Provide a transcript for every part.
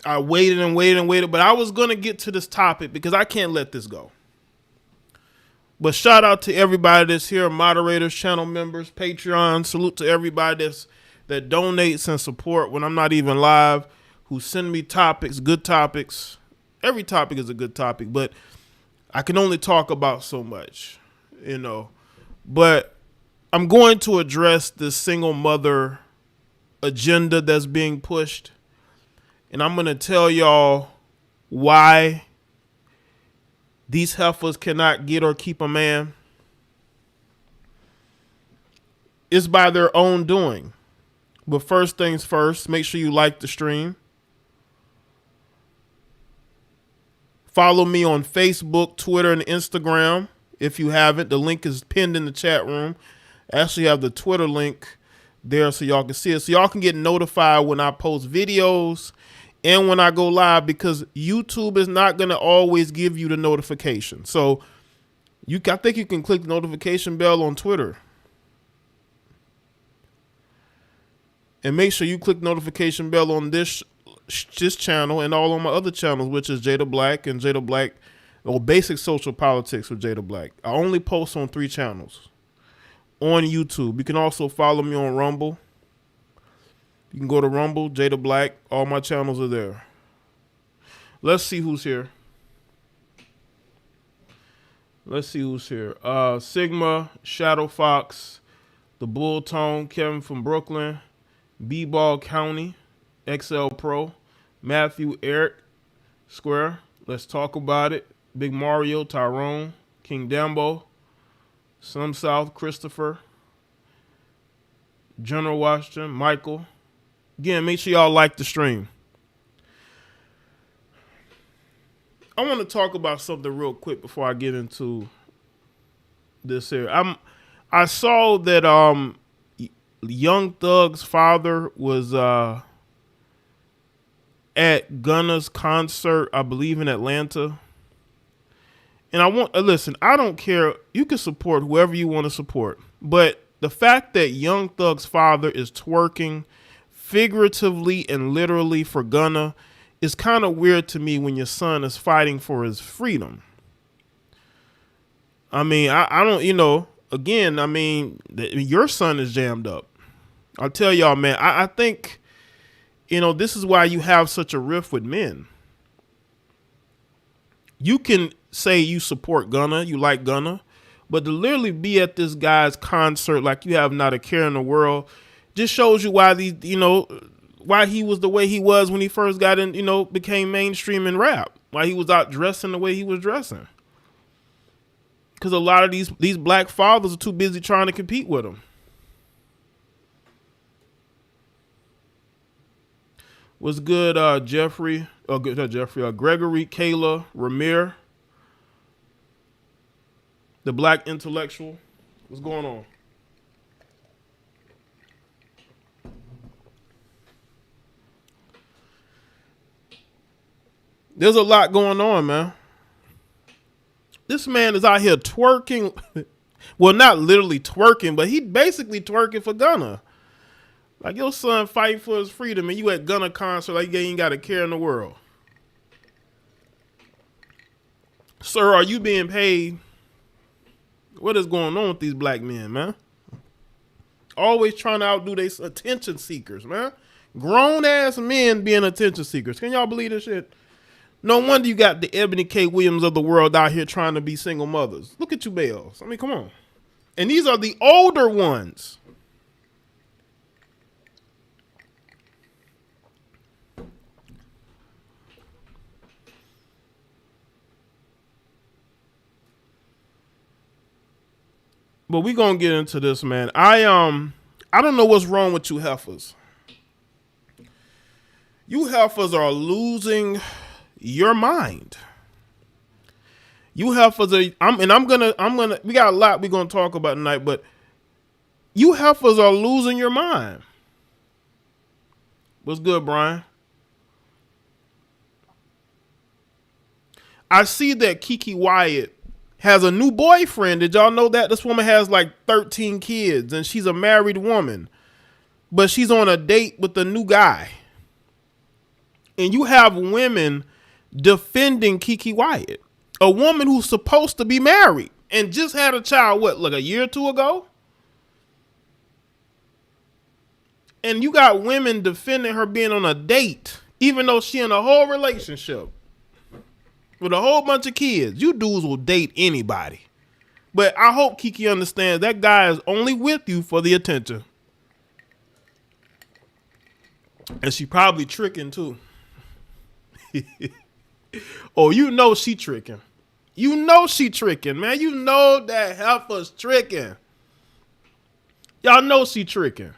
I waited and waited and waited, but I was going to get to this topic because I can't let this go. But shout out to everybody that's here, moderators, channel members, Patreon. Salute to everybody that donates and support when I'm not even live, who send me topics, good topics. Every topic is a good topic, but I can only talk about so much, you know. But I'm going to address this single mother agenda that's being pushed. And I'm going to tell y'all why these heifers cannot get or keep a man. It's by their own doing. But first things first, make sure you like the stream. Follow me on Facebook, Twitter, and Instagram. If you haven't, the link is pinned in the chat room. I actually have the Twitter link there so y'all can see it. So y'all can get notified when I post videos and when I go live, because YouTube is not going to always give you the notification. So I think you can click the notification bell on Twitter. And make sure you click notification bell on this channel and all on my other channels, which is JayeDeBlack and JayeDeBlack, or Basic Social Politics with JayeDeBlack. I only post on 3 channels on YouTube. You can also follow me on Rumble. You can go to Rumble, JayeDeBlack. All my channels are there. Let's see who's here. Sigma, Shadow Fox, The Bull Tone, Kevin from Brooklyn, B-Ball County, XL Pro, Matthew, Eric, Square. Let's talk about it. Big Mario, Tyrone, King Dambo, Some South, Christopher, General Washington, Michael. Again, make sure y'all like the stream. I want to talk about something real quick before I get into this here. I saw that Young Thug's father was at Gunna's concert, I believe in Atlanta. And I want listen, I don't care. You can support whoever you want to support, but the fact that Young Thug's father is twerking figuratively and literally for Gunna is kind of weird to me when your son is fighting for his freedom. I mean, I don't, you know, again, I mean, your son is jammed up. I'll tell y'all, man, I think, you know, this is why you have such a rift with men. You can say you support Gunna, you like Gunna, but to literally be at this guy's concert like you have not a care in the world just shows you why these, you know, why he was the way he was when he first got in, you know, became mainstream in rap. Why he was out dressing the way he was dressing. Because a lot of these black fathers are too busy trying to compete with him. What's good, Gregory, Kayla, Ramir, the black intellectual. What's going on? There's a lot going on, man. This man is out here twerking. Well, not literally twerking, but he basically twerking for Gunna. Like, your son fighting for his freedom and you at Gunna concert like you ain't got a care in the world. Sir, are you being paid? What is going on with these black men, man? Always trying to outdo their attention seekers, man. Grown-ass men being attention seekers. Can y'all believe this shit? No wonder you got the Eboni K. Williams of the world out here trying to be single mothers. Look at you, Bells. I mean, come on. And these are the older ones. But we gonna get into this, man. I don't know what's wrong with you heifers. You heifers are losing your mind. You heifers are, we got a lot we're gonna talk about tonight, but you heifers are losing your mind. What's good, Brian? I see that Kiki Wyatt has a new boyfriend. Did y'all know that? This woman has like 13 kids and she's a married woman, but she's on a date with a new guy. And you have women defending Keke Wyatt, a woman who's supposed to be married and just had a child, like a year or two ago? And you got women defending her being on a date, even though she in a whole relationship with a whole bunch of kids. You dudes will date anybody. But I hope Keke understands that guy is only with you for the attention. And she probably tricking too. Oh, you know she tricking. You know she tricking, man. You know that heifer's tricking. Y'all know she tricking.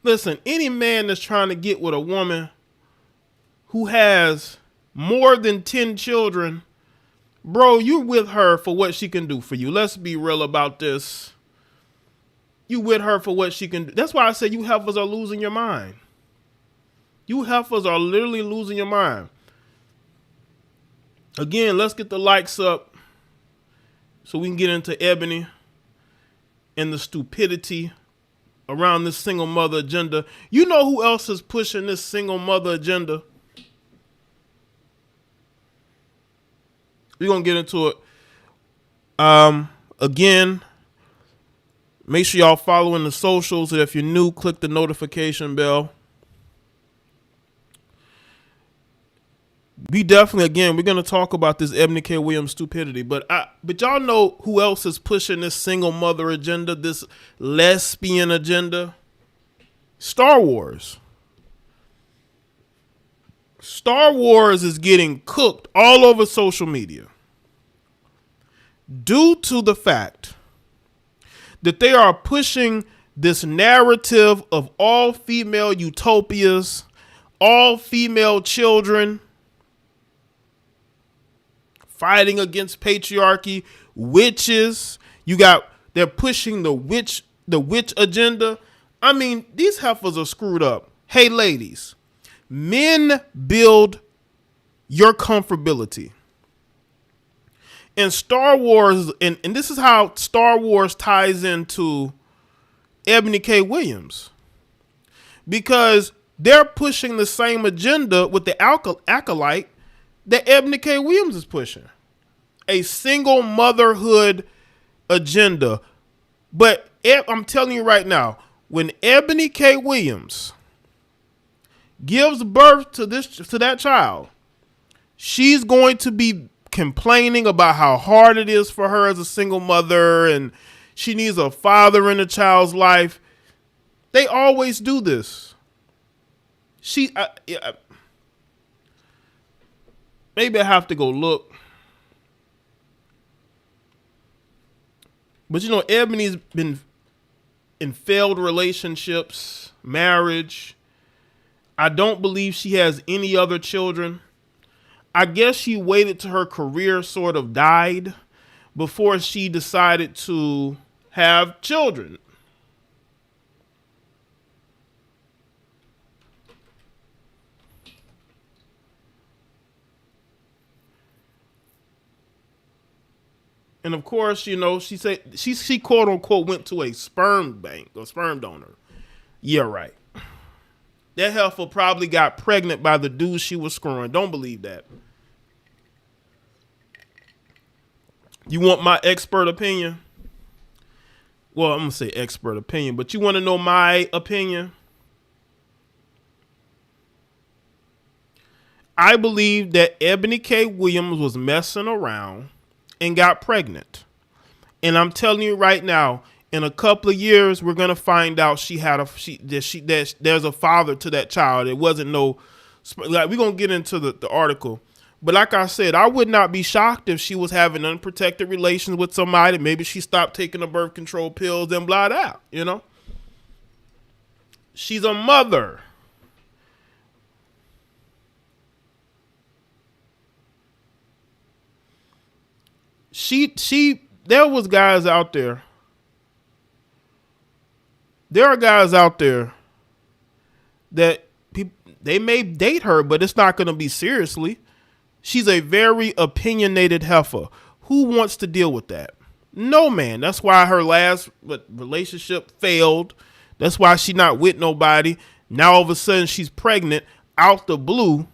Listen, any man that's trying to get with a woman who has more than 10 children, bro, you with her for what she can do for you. Let's be real about this. You with her for what she can do. That's why I say you heifers are losing your mind. You heifers are literally losing your mind. Again, let's get the likes up so we can get into Eboni and the stupidity around this single mother agenda. You know who else is pushing this single mother agenda? We're going to get into it. Again, make sure y'all following the socials. And if you're new, click the notification bell. We definitely, again, we're going to talk about this Eboni K. Williams stupidity. But y'all know who else is pushing this single mother agenda, this lesbian agenda? Star Wars. Star Wars is getting cooked all over social media due to the fact that they are pushing this narrative of all female utopias, all female children, fighting against patriarchy, witches. They're pushing the witch agenda. I mean, these heifers are screwed up. Hey, ladies, men build your comfortability. And Star Wars, and this is how Star Wars ties into Eboni K. Williams. Because they're pushing the same agenda with the acolyte that Eboni K. Williams is pushing. A single motherhood agenda. But I'm telling you right now, when Eboni K. Williams gives birth to that child, she's going to be complaining about how hard it is for her as a single mother and she needs a father in the child's life. They always do this. Maybe I have to go look. But Eboni's been in failed relationships, marriage. I don't believe she has any other children. I guess she waited till her career sort of died before she decided to have children. And of course, she said she quote unquote went to a sperm bank or sperm donor. Yeah, right. That heifer probably got pregnant by the dude she was screwing. Don't believe that. You want my expert opinion? Well, I'm going to say expert opinion, but you want to know my opinion? I believe that Eboni K. Williams was messing around and got pregnant. And I'm telling you right now, in a couple of years, we're going to find out there's a father to that child. It wasn't we're going to get into the article. But like I said, I would not be shocked if she was having unprotected relations with somebody. Maybe she stopped taking the birth control pills and blah. She's a mother. There was guys out there. There are guys out there that they may date her, but it's not going to be seriously. She's a very opinionated heifer. Who wants to deal with that? No man. That's why her last relationship failed. That's why she's not with nobody. Now all of a sudden she's pregnant out the blue.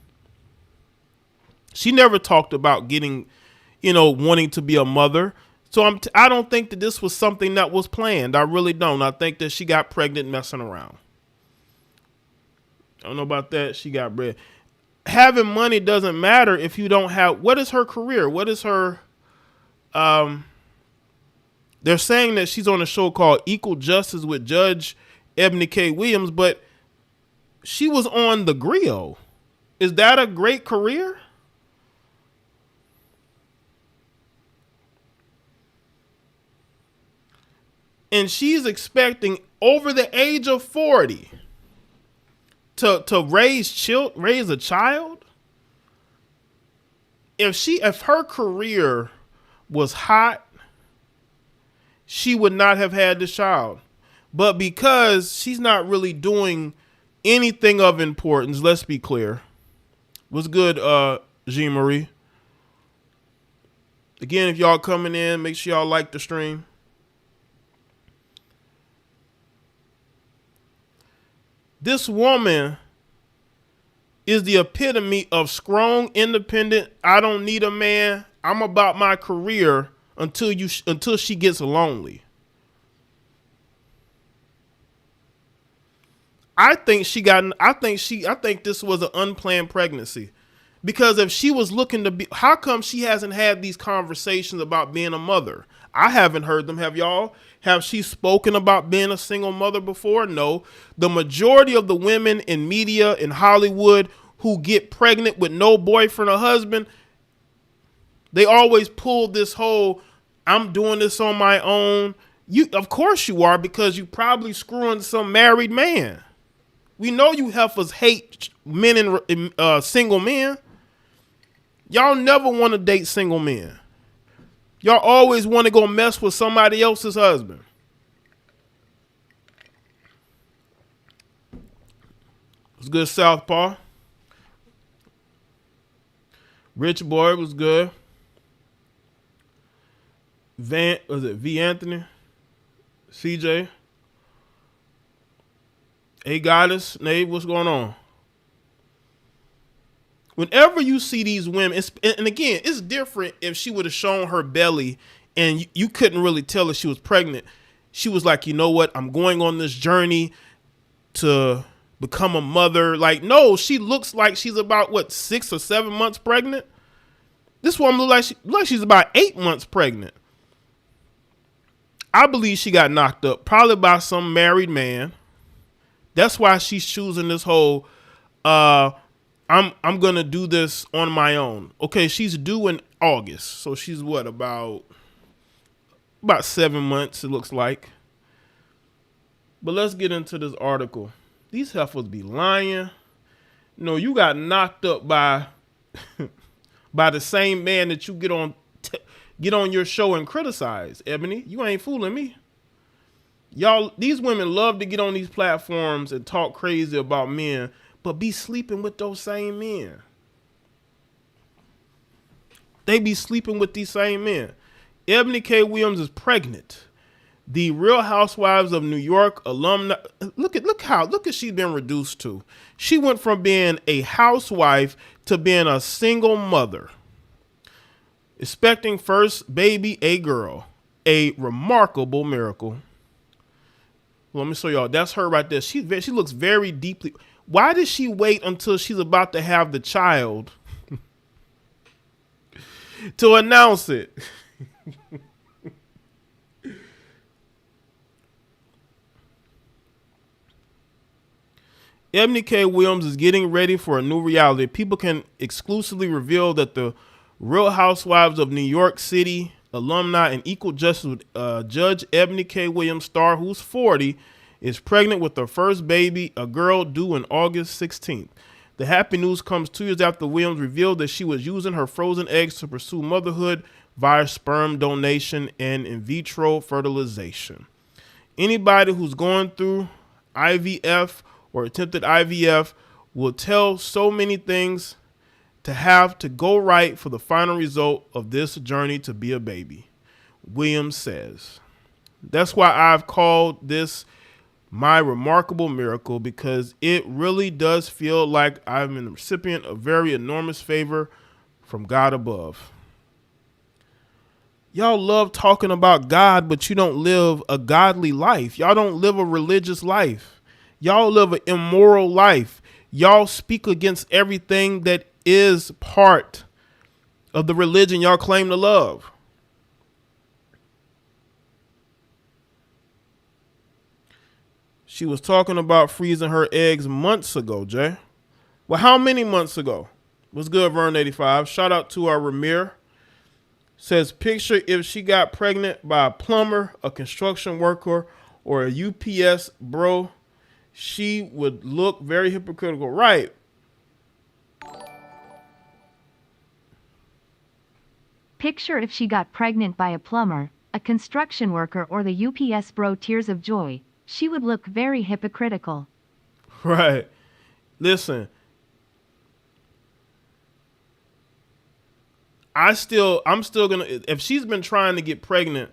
She never talked about getting, wanting to be a mother. So I don't think that this was something that was planned. I really don't. I think that she got pregnant messing around. I don't know about that. She got bread. Having money doesn't matter if you don't have. What is her career? What is her? They're saying that she's on a show called Equal Justice with Judge Eboni K. Williams, but she was on The Grill. Is that a great career? And she's expecting over the age of 40 to raise a child. If her career was hot, she would not have had this child. But because she's not really doing anything of importance, let's be clear. What's good, Jean Marie? Again, if y'all coming in, make sure y'all like the stream. This woman is the epitome of strong, independent. I don't need a man. I'm about my career until she gets lonely. I think this was an unplanned pregnancy. Because if she was looking to be, how come she hasn't had these conversations about being a mother? I haven't heard them. Have y'all? Have she spoken about being a single mother before? No. The majority of the women in media in Hollywood who get pregnant with no boyfriend or husband, they always pull this whole, I'm doing this on my own. Of course you are, because you probably screwing some married man. We know you heifers hate men and single men. Y'all never want to date single men. Y'all always want to go mess with somebody else's husband. It's good, Southpaw. Rich Boy was good. V Anthony? CJ? Hey, Goddess, Nate, what's going on? Whenever you see these women, and again, it's different if she would have shown her belly and you couldn't really tell if she was pregnant. She was like, you know what? I'm going on this journey to become a mother. Like, no, she looks like she's about, 6 or 7 months pregnant? This woman looks like she's about 8 months pregnant. I believe she got knocked up, probably by some married man. That's why she's choosing this whole, I'm going to do this on my own. Okay, she's due in August. So she's about 7 months, it looks like. But let's get into this article. These heifers be lying. No, you got knocked up by by the same man that you get on your show and criticize, Ebony. You ain't fooling me. Y'all, these women love to get on these platforms and talk crazy about men, but be sleeping with those same men. They be sleeping with these same men. Eboni K. Williams is pregnant. The Real Housewives of New York alumni. Look at she's been reduced to. She went from being a housewife to being a single mother. Expecting first baby, a girl. A remarkable miracle. Let me show y'all. That's her right there. She looks very deeply. Why did she wait until she's about to have the child to announce it? Eboni K. Williams is getting ready for a new reality. People can exclusively reveal that the Real Housewives of New York City alumni and Equal Justice with Judge Eboni K. Williams star, who's 40, is pregnant with her first baby, a girl due on August 16th. The happy news comes 2 years after Williams revealed that she was using her frozen eggs to pursue motherhood via sperm donation and in vitro fertilization. Anybody who's going through IVF or attempted IVF will tell so many things to have to go right for the final result of this journey to be a baby, Williams says. That's why I've called this my remarkable miracle, because it really does feel like I'm the recipient of very enormous favor from God above. Y'all love talking about God, but you don't live a godly life. Y'all don't live a religious life. Y'all live an immoral life. Y'all speak against everything that is part of the religion y'all claim to love. She was talking about freezing her eggs months ago, Jay. Well, how many months ago? What's good, Vern85? Shout out to our Ramir. Says, picture if she got pregnant by a plumber, a construction worker, or a UPS bro, she would look very hypocritical. Right. Picture if she got pregnant by a plumber, a construction worker, or the UPS bro, tears of joy. She would look very hypocritical. Right. Listen. I'm still gonna, if she's been trying to get pregnant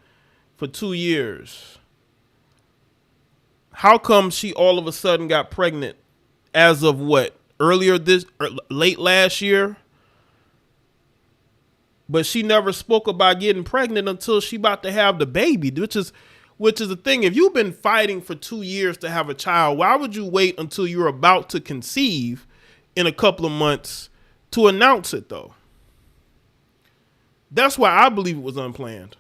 for 2 years, how come she all of a sudden got pregnant as of what? Late last year? But she never spoke about getting pregnant until she about to have the baby, which is the thing. If you've been fighting for 2 years to have a child, why would you wait until you're about to conceive in a couple of months to announce it, though? That's why I believe it was unplanned.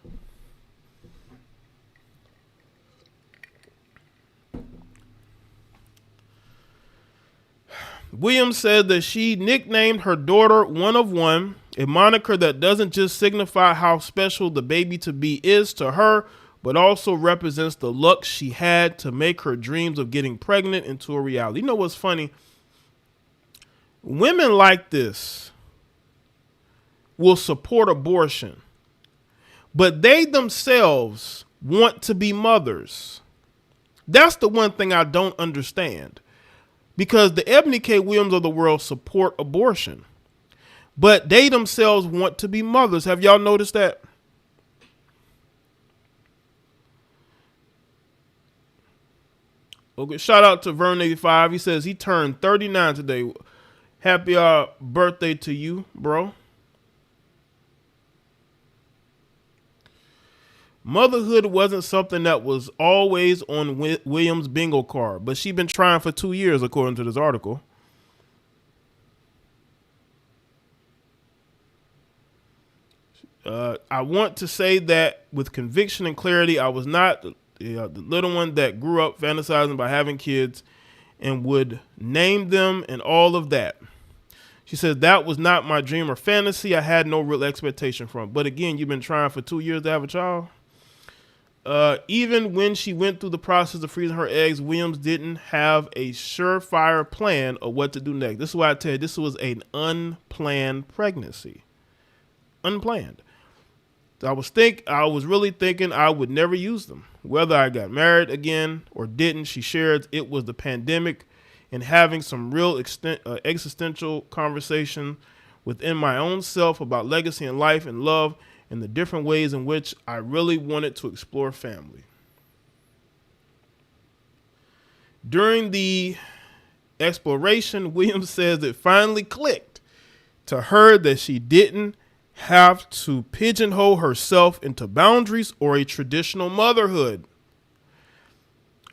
Williams said that she nicknamed her daughter One of One, a moniker that doesn't just signify how special the baby-to-be is to her, but also represents the luck she had to make her dreams of getting pregnant into a reality. You know what's funny? Women like this will support abortion, but they themselves want to be mothers. That's the one thing I don't understand. Because the Eboni K. Williams of the world support abortion, but they themselves want to be mothers. Have y'all noticed that? Okay, shout out to Vern85. He says he turned 39 today. Happy birthday to you, bro. Motherhood wasn't something that was always on Williams' bingo card, but she's been trying for 2 years, according to this article. I want to say that with conviction and clarity, I was not the little one that grew up fantasizing about having kids and would name them and all of that. She said that was not my dream or fantasy. I had no real expectation from it. But again, you've been trying for 2 years to have a child. Even when she went through the process of freezing her eggs, Williams didn't have a surefire plan of what to do next. This is why I tell you, this was an unplanned pregnancy. Unplanned. I was really thinking I would never use them. Whether I got married again or didn't, she shared, it was the pandemic and having some real existential conversation within my own self about legacy and life and love and the different ways in which I really wanted to explore family. During the exploration, Williams says it finally clicked to her that she didn't have to pigeonhole herself into boundaries or a traditional motherhood.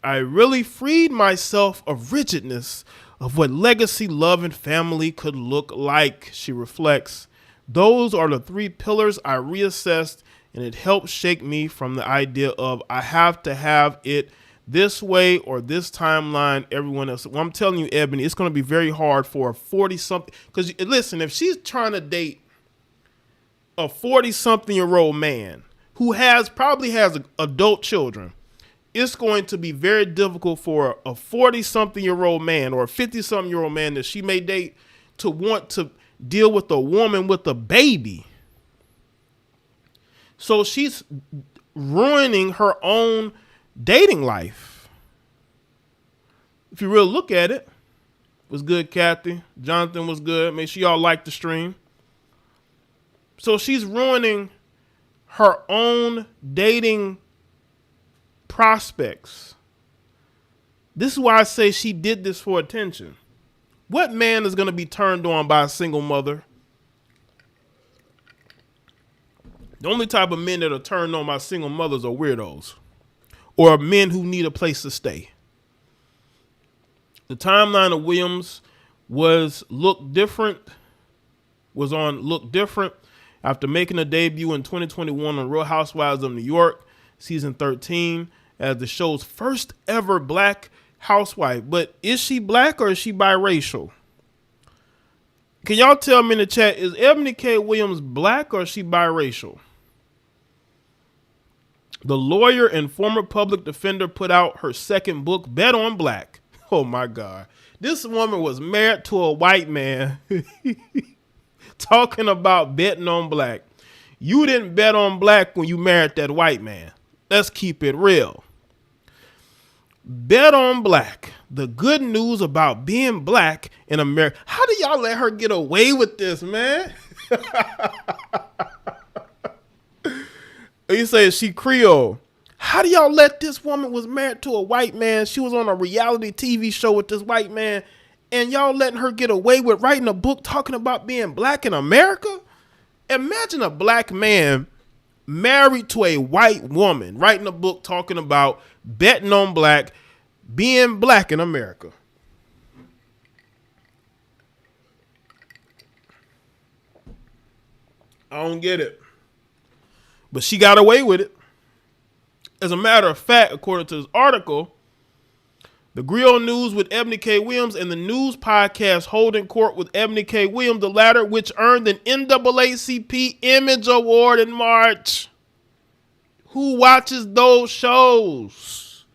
I really freed myself of rigidness of what legacy, love, and family could look like, she reflects. Those are the 3 pillars I reassessed, and it helped shake me from the idea of I have to have it this way or this timeline, everyone else. Well, I'm telling you, Ebony, it's going to be very hard for a 40-something. Because listen, if she's trying to date a 40-something-year-old man who probably has adult children, it's going to be very difficult for a 40-something-year-old man or a 50-something-year-old man that she may date to want to deal with a woman with a baby. So she's ruining her own dating life. If you really look at it. Was good, Kathy. Jonathan was good. Make sure y'all like the stream. So she's ruining her own dating prospects This is why I say she did this for attention. What man is going to be turned on by a single mother? The only type of men that are turned on by single mothers are weirdos or men who need a place to stay. The timeline of Williams was on Look Different after making a debut in 2021 on Real Housewives of New York, season 13, as the show's first ever black housewife. But is she black or is she biracial? Can y'all tell me in the chat, is Eboni K. Williams black or is she biracial? The lawyer and former public defender put out her second book, Bet on Black. Oh my God. This woman was married to a white man talking about betting on black. You didn't bet on black when you married that white man. Let's keep it real. Bet on Black. The good news about being black in America. How do y'all let her get away with this, man? You say she Creole. How do y'all let this woman was married to a white man? She was on a reality TV show with this white man, and y'all letting her get away with writing a book talking about being black in America? Imagine a black man married to a white woman writing a book talking about betting on black, being black in America. I don't get it. But she got away with it. As a matter of fact, according to this article, the Griot News with Eboni K. Williams and the news podcast Holding Court with Eboni K. Williams, the latter which earned an NAACP Image Award in March. Who watches those shows?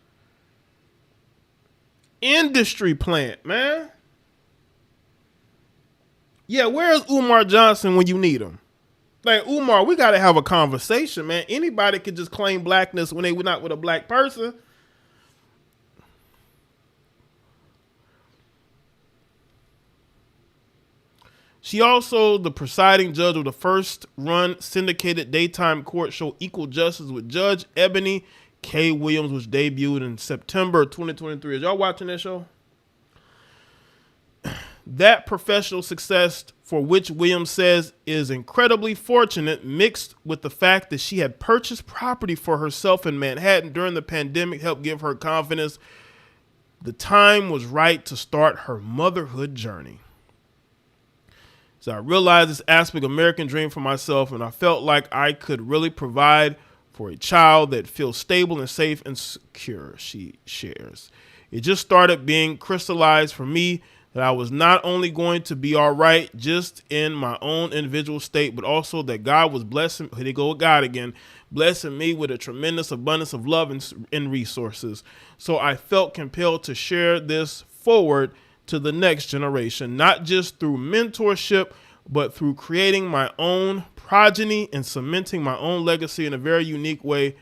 Industry plant, man. Yeah, where's Umar Johnson when you need him? Like, Umar, we got to have a conversation, man. Anybody could just claim blackness when they were not with a black person. She also the presiding judge of the first run syndicated daytime court show Equal Justice with Judge Eboni K. Williams, which debuted in September 2023. Is y'all watching that show? That professional success, for which Williams says is incredibly fortunate, mixed with the fact that she had purchased property for herself in Manhattan during the pandemic, helped give her confidence. The time was right to start her motherhood journey. So I realized this aspect of American dream for myself, and I felt like I could really provide for a child that feels stable and safe and secure, she shares. It just started being crystallized for me that I was not only going to be all right just in my own individual state, but also that God was blessing, here they go with God again, blessing me with a tremendous abundance of love and resources. So I felt compelled to share this forward to the next generation, not just through mentorship, but through creating my own progeny and cementing my own legacy in a very unique way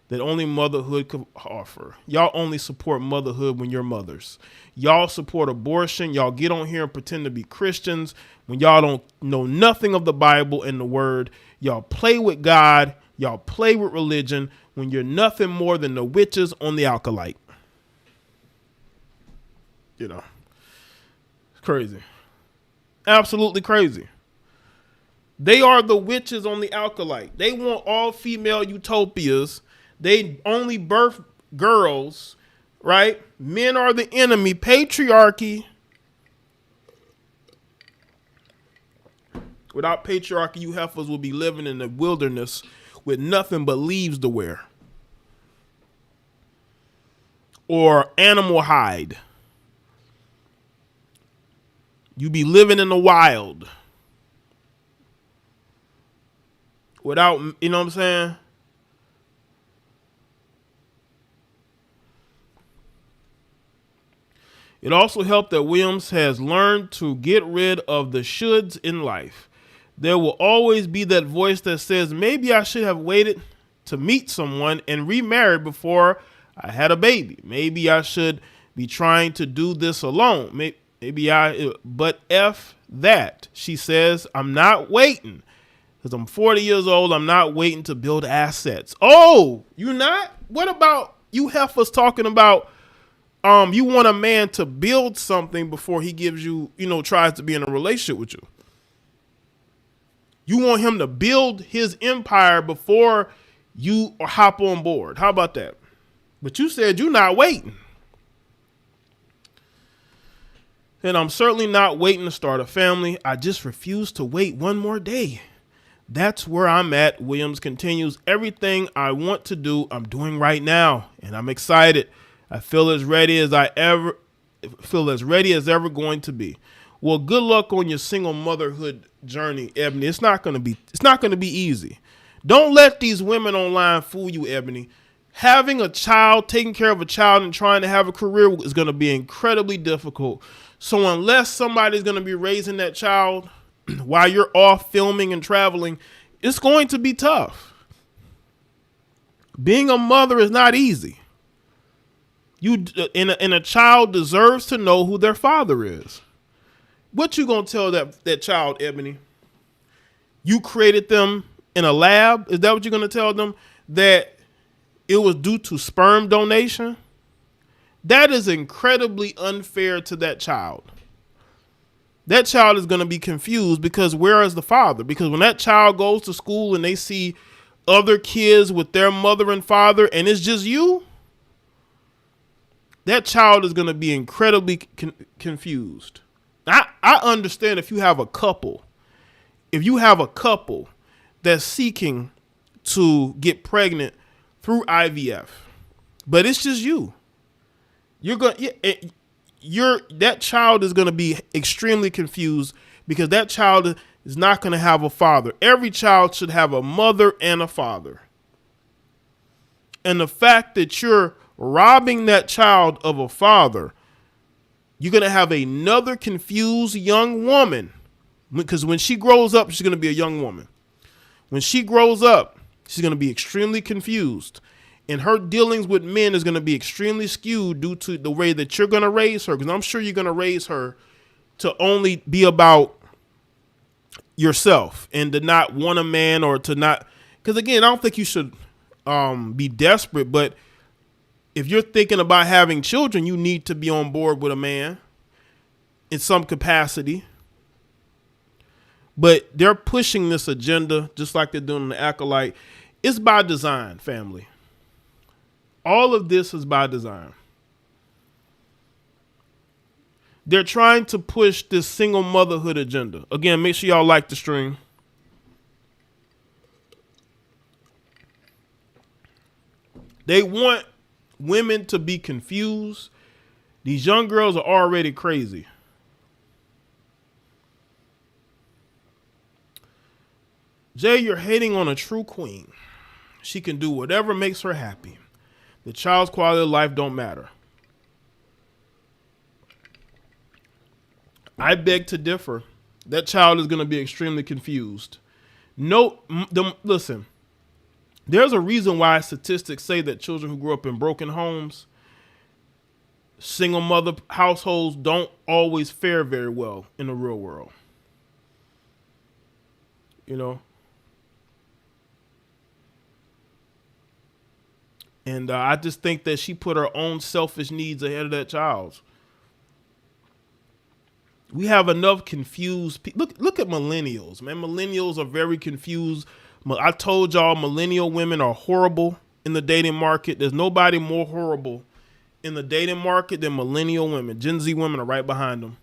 that only motherhood could offer. Y'all only support motherhood when you're mothers. Y'all support abortion. Y'all get on here and pretend to be Christians when y'all don't know nothing of the Bible and the word. Y'all play with God. Y'all play with religion when you're nothing more than the witches on the alkalite. You know, it's crazy. Absolutely crazy. They are the witches on the alkalite. They want all female utopias. They only birth girls, right? Men are the enemy. Patriarchy. Without patriarchy, you heifers will be living in the wilderness with nothing but leaves to wear. Or animal hide. You be living in the wild. Without, you know what I'm saying? It also helped that Williams has learned to get rid of the shoulds in life. There will always be that voice that says, maybe I should have waited to meet someone and remarried before I had a baby. Maybe I should be trying to do this alone. But F that. She says, I'm not waiting. Because I'm 40 years old, I'm not waiting to build assets. Oh, you not? What about you heifers talking about You want a man to build something before he gives you, tries to be in a relationship with you. You want him to build his empire before you hop on board. How about that? But you said you're not waiting. And I'm certainly not waiting to start a family. I just refuse to wait one more day. That's where I'm at. Williams continues. Everything I want to do, I'm doing right now, and I'm excited. I feel as ready as ever going to be. Well, good luck on your single motherhood journey, Ebony. It's not going to be easy. Don't let these women online fool you, Ebony. Having a child, taking care of a child, and trying to have a career is going to be incredibly difficult. So unless somebody's going to be raising that child while you're off filming and traveling, it's going to be tough. Being a mother is not easy. A child deserves to know who their father is. What you gonna tell that child, Ebony? You created them in a lab? Is that what you're gonna tell them? That it was due to sperm donation? That is incredibly unfair to that child. That child is going to be confused because where is the father? Because when that child goes to school and they see other kids with their mother and father and it's just you, that child is going to be incredibly confused. I understand if you have a couple that's seeking to get pregnant through IVF, but it's just you. That child is going to be extremely confused because that child is not going to have a father. Every child should have a mother and a father. And the fact that you're robbing that child of a father, you're going to have another confused young woman, because when she grows up, she's going to be a young woman. When she grows up, she's going to be extremely confused. And her dealings with men is going to be extremely skewed due to the way that you're going to raise her. Because I'm sure you're going to raise her to only be about yourself and to not want a man or to not. Because again, I don't think you should be desperate. But if you're thinking about having children, you need to be on board with a man in some capacity. But they're pushing this agenda just like they're doing in the Acolyte. It's by design, family. All of this is by design. They're trying to push this single motherhood agenda. Again, make sure y'all like the stream. They want women to be confused. These young girls are already crazy. Jay, you're hating on a true queen. She can do whatever makes her happy. The child's quality of life don't matter. I beg to differ. That child is going to be extremely confused. Listen, there's a reason why statistics say that children who grew up in broken homes, single mother households don't always fare very well in the real world. You know? And I just think that she put her own selfish needs ahead of that child's. We have enough confused people. Look at millennials, man. Millennials are very confused. I told y'all millennial women are horrible in the dating market. There's nobody more horrible in the dating market than millennial women. Gen Z women are right behind them.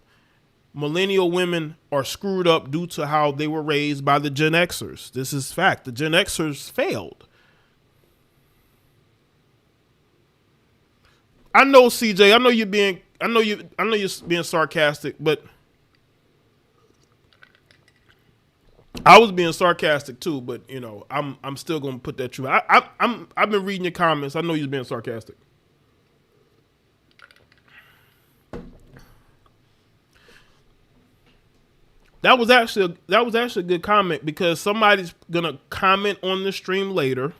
Millennial women are screwed up due to how they were raised by the Gen Xers. This is fact. The Gen Xers failed. I know, CJ. I know you're being sarcastic, but I was being sarcastic too. But you know, I'm still gonna put that true. I've been reading your comments. I know you're being sarcastic. That was actually a good comment because somebody's gonna comment on the stream later,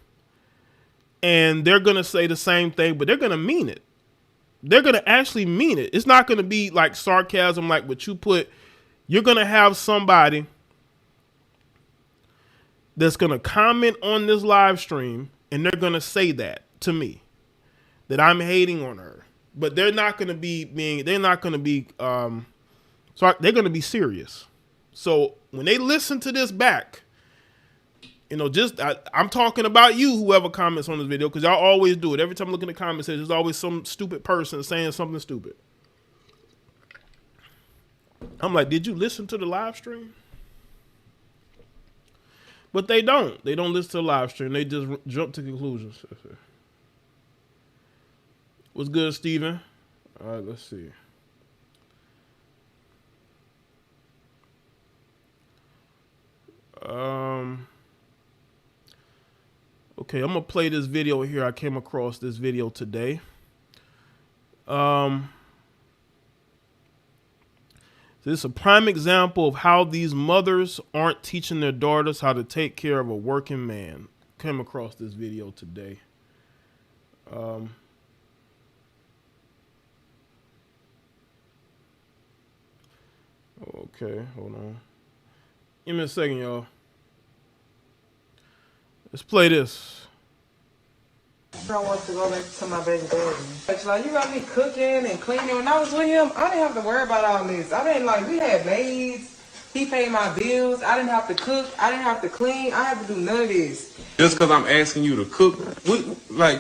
and they're gonna say the same thing, but they're gonna mean it. They're going to actually mean it. It's not going to be like sarcasm like what you put. You're going to have somebody that's going to comment on this live stream and they're going to say that to me, that I'm hating on her. but they're not going to be being. They're not going to be. So they're going to be serious. So when they listen to this back, you know, I'm talking about you, whoever comments on this video, because y'all always do it. Every time I look in the comments, there's always some stupid person saying something stupid. I'm like, did you listen to the live stream? But they don't. They don't listen to the live stream. They just jump to conclusions. What's good, Steven? All right, let's see. Okay, I'm gonna play this video here. I came across this video today. This is a prime example of how these mothers aren't teaching their daughters how to take care of a working man. Came across this video today. Okay, hold on. Give me a second, y'all. Let's play this. I want to go back to my baby daddy. It's like, you got me cooking and cleaning. When I was with him, I didn't have to worry about all this. I didn't we had maids. He paid my bills. I didn't have to cook. I didn't have to clean. I had to do none of this. Just because I'm asking you to cook,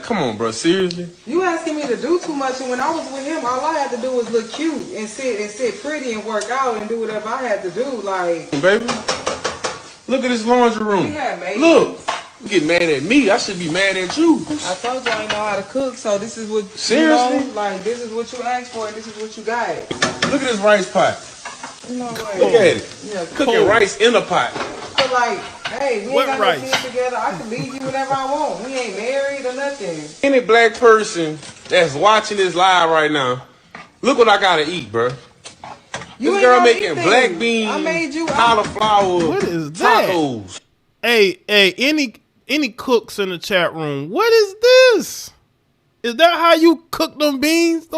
come on, bro, seriously? You asking me to do too much, and when I was with him, all I had to do was look cute and sit pretty and work out and do whatever I had to do. Like, baby, look at this laundry room. we had maids. Look. You get mad at me, I should be mad at you. I told you I ain't know how to cook, so this is what, seriously? You know, like, this is what you asked for, and this is what you got. Look at this rice pot. You know what? Look at it. Yeah, cooking rice in a pot. So, like, hey, we ain't got rice? no kids together. I can leave you whenever I want. We ain't married or nothing. Any black person that's watching this live right now, look what I gotta eat, bro. You This ain't girl gotta making eat things. black beans, I made you cauliflower, What is that? tacos. Hey, any cooks in the chat room? What is this? Is that how you cook them beans?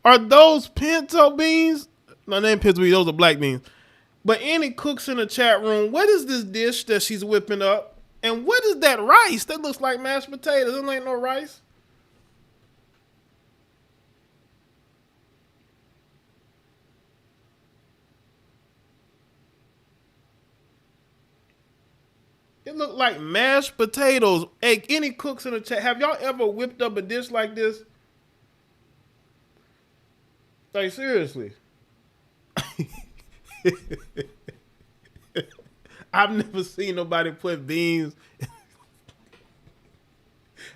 Are those pinto beans? No, they ain't pinto beans. Those are black beans. But any cooks in the chat room, what is this dish that she's whipping up? And what is that rice? That looks like mashed potatoes. There ain't no rice. It looked like mashed potatoes. Hey, any cooks in the chat, have y'all ever whipped up a dish like this? Like, seriously. I've never seen nobody put beans.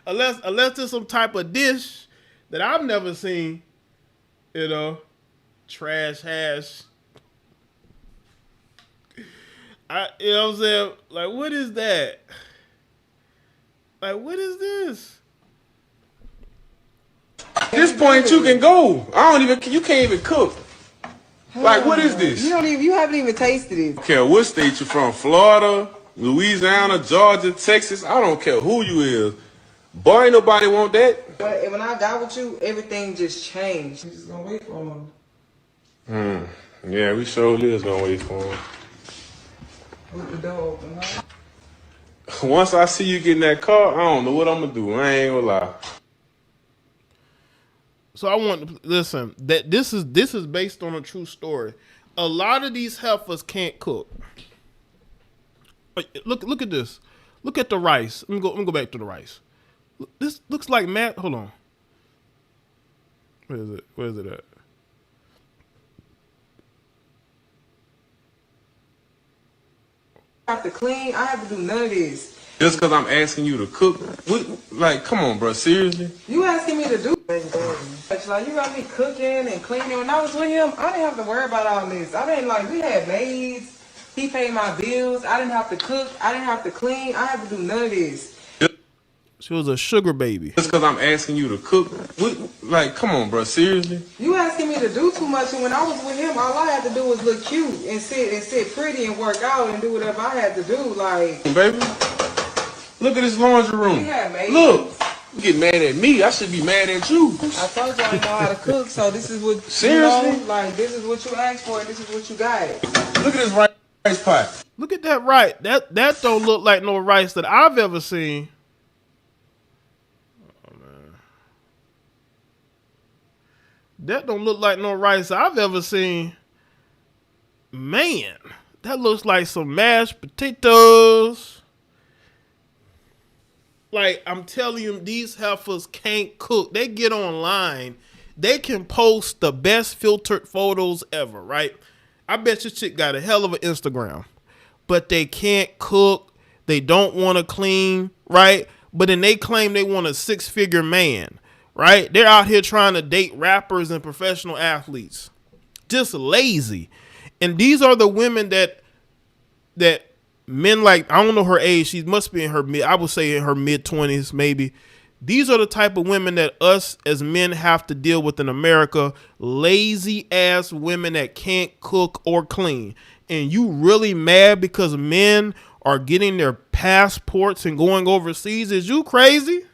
unless there's some type of dish that I've never seen, you know, trash hash. You know what I'm saying? Like, what is that? Like, what is this? At this point, you can go. You can't even cook. Like, what is this? You haven't even tasted it. I don't care what state you're from, Florida, Louisiana, Georgia, Texas, I don't care who you is. Boy, ain't nobody want that. But when I got with you, everything just changed. I'm just gonna wait for him. Yeah, we sure is gonna wait for him. With the door open, huh? Once I see you get in that car, I don't know what I'm gonna do. I ain't gonna lie. So I want to listen. That this is based on a true story. A lot of these heifers can't cook. Look at this. Look at the rice. Let me go back to the rice. This looks like Matt. Hold on. Where is it? Where is it at? I have to clean. I have to do none of this. Just because I'm asking you to cook, come on, bro, seriously? You asking me to do baby daddy. It's like, you got me cooking and cleaning. When I was with him, I didn't have to worry about all this. I didn't we had maids. He paid my bills. I didn't have to cook. I didn't have to clean. I had to do none of this. She was a sugar baby. Just because I'm asking you to cook, come on, bro, seriously? You asking me to do too much, and when I was with him, all I had to do was look cute and sit pretty and work out and do whatever I had to do. Like, baby, look at this laundry room. we had maids. Look, you get mad at me, I should be mad at you. I told you I ain't know how to cook, so this is what, seriously? You know, like, this is what you asked for, and this is what you got. Look at this rice pot. Look at that rice. That don't look like no rice that I've ever seen. Oh man. That don't look like no rice I've ever seen. Man, that looks like some mashed potatoes. Like, I'm telling you, these heifers can't cook. They get online. They can post the best filtered photos ever, right? I bet your chick got a hell of an Instagram. But they can't cook. They don't want to clean, right? But then they claim they want a 6-figure man, right? They're out here trying to date rappers and professional athletes. Just lazy. And these are the women that men like, I don't know her age. She must be in her I would say in her mid-20s maybe. These are the type of women that us as men have to deal with in America. Lazy ass women that can't cook or clean. And you really mad because men are getting their passports and going overseas? Is you crazy?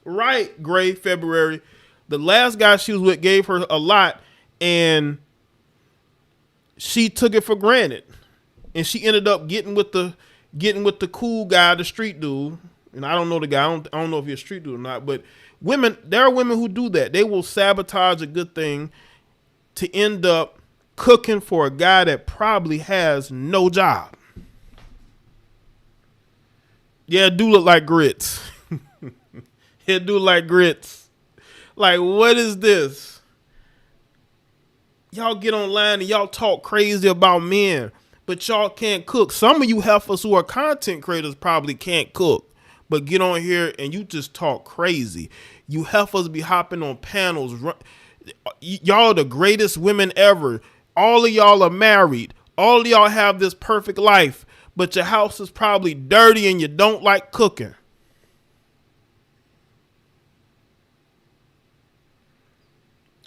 Right, Gray February. The last guy she was with gave her a lot and she took it for granted. And she ended up getting with the cool guy, the street dude. And I don't know the guy. I don't know if he's a street dude or not. But there are women who do that. They will sabotage a good thing to end up cooking for a guy that probably has no job. Yeah, it do look like grits. It do look like grits. Like, what is this? Y'all get online and y'all talk crazy about men, but y'all can't cook. Some of you heifers who are content creators probably can't cook, but get on here and you just talk crazy. You heifers be hopping on panels. Y'all the greatest women ever. All of y'all are married. All of y'all have this perfect life, but your house is probably dirty and you don't like cooking.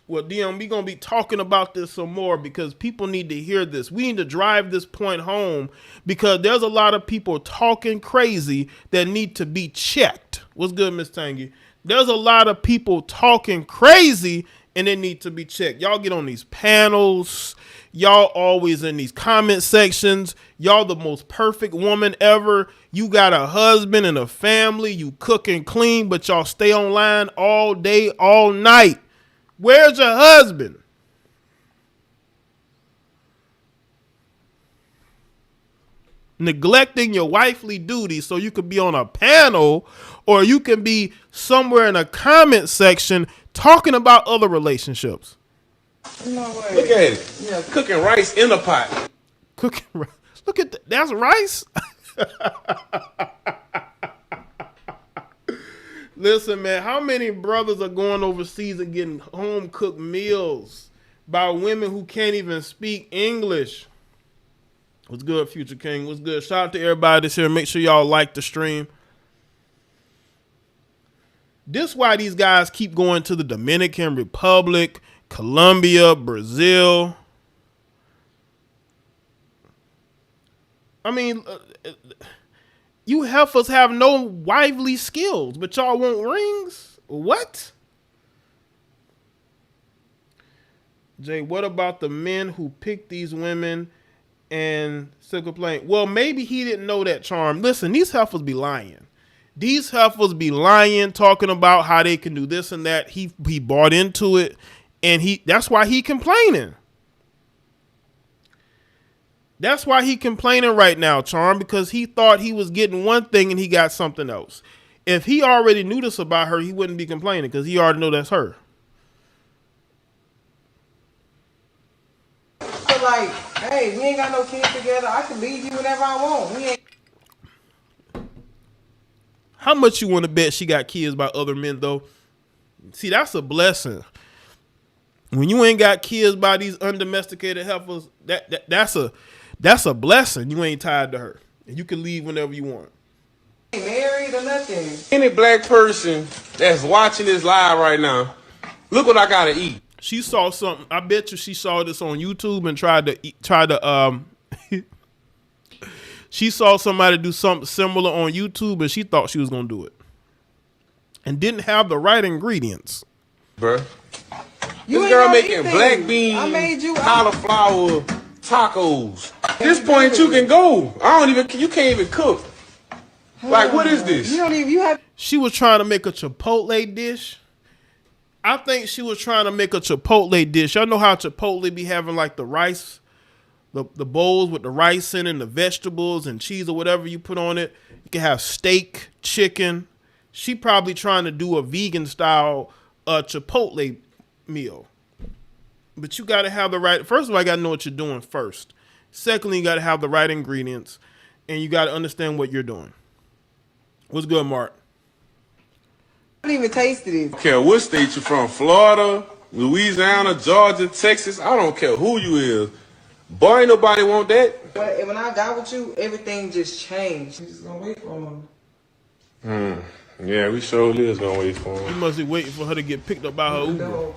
Well, Dion, we're going to be talking about this some more because people need to hear this. We need to drive this point home because there's a lot of people talking crazy that need to be checked. What's good, Miss Tangy? There's a lot of people talking crazy and they need to be checked. Y'all get on these panels. Y'all always in these comment sections. Y'all the most perfect woman ever. You got a husband and a family. You cook and clean, but y'all stay online all day, all night. Where's your husband? Neglecting your wifely duties so you could be on a panel or you can be somewhere in a comment section talking about other relationships. No way. Look at it. Yeah. Cooking rice in a pot. Cooking rice. Look at that. That's rice. Listen, man, how many brothers are going overseas and getting home cooked meals by women who can't even speak English? What's good, Future King? What's good? Shout out to everybody that's here. Make sure y'all like the stream. This is why these guys keep going to the Dominican Republic, Colombia, Brazil. I mean, you heifers have no wifely skills, but y'all want rings? What? Jay, what about the men who pick these women and still complain? Well, maybe he didn't know that, Charm. Listen, these heifers be lying. These heifers be lying, talking about how they can do this and that. He bought into it, and that's why he complaining. That's why he complaining right now, Charm, because he thought he was getting one thing and he got something else. If he already knew this about her, he wouldn't be complaining because he already know that's her. So like, hey, we ain't got no kids together. I can leave you whenever I want. We ain't. How much you want to bet she got kids by other men, though? See, that's a blessing. When you ain't got kids by these undomesticated heifers, that's a blessing. You ain't tied to her. And you can leave whenever you want. Ain't married or nothing. Any black person that's watching this live right now, look what I gotta eat. She saw something. I bet you she saw this on YouTube and tried to she saw somebody do something similar on YouTube and she thought she was gonna do it. And didn't have the right ingredients. Bruh. You This girl ain't making got black anything. bean I made you cauliflower tacos. At this point you can go. You can't even cook. Like, what is this? You don't even, you have. She was trying to make a Chipotle dish. I think she was trying to make a Chipotle dish. Y'all know how Chipotle be having like the rice, the bowls with the rice in it and the vegetables and cheese or whatever you put on it. You can have steak, chicken. She probably trying to do a vegan style Chipotle meal. But you got to have the right, first of all, you got to know what you're doing first. Secondly, you got to have the right ingredients and you got to understand what you're doing. What's good, Mark? I haven't even tasted it. I don't care what state you're from, Florida, Louisiana, Georgia, Texas, I don't care who you is. Boy, ain't nobody want that. When I got with you, everything just changed. We just gonna wait for him. Yeah, we surely is gonna wait for You him. must be waiting for her to get picked up by her Uber.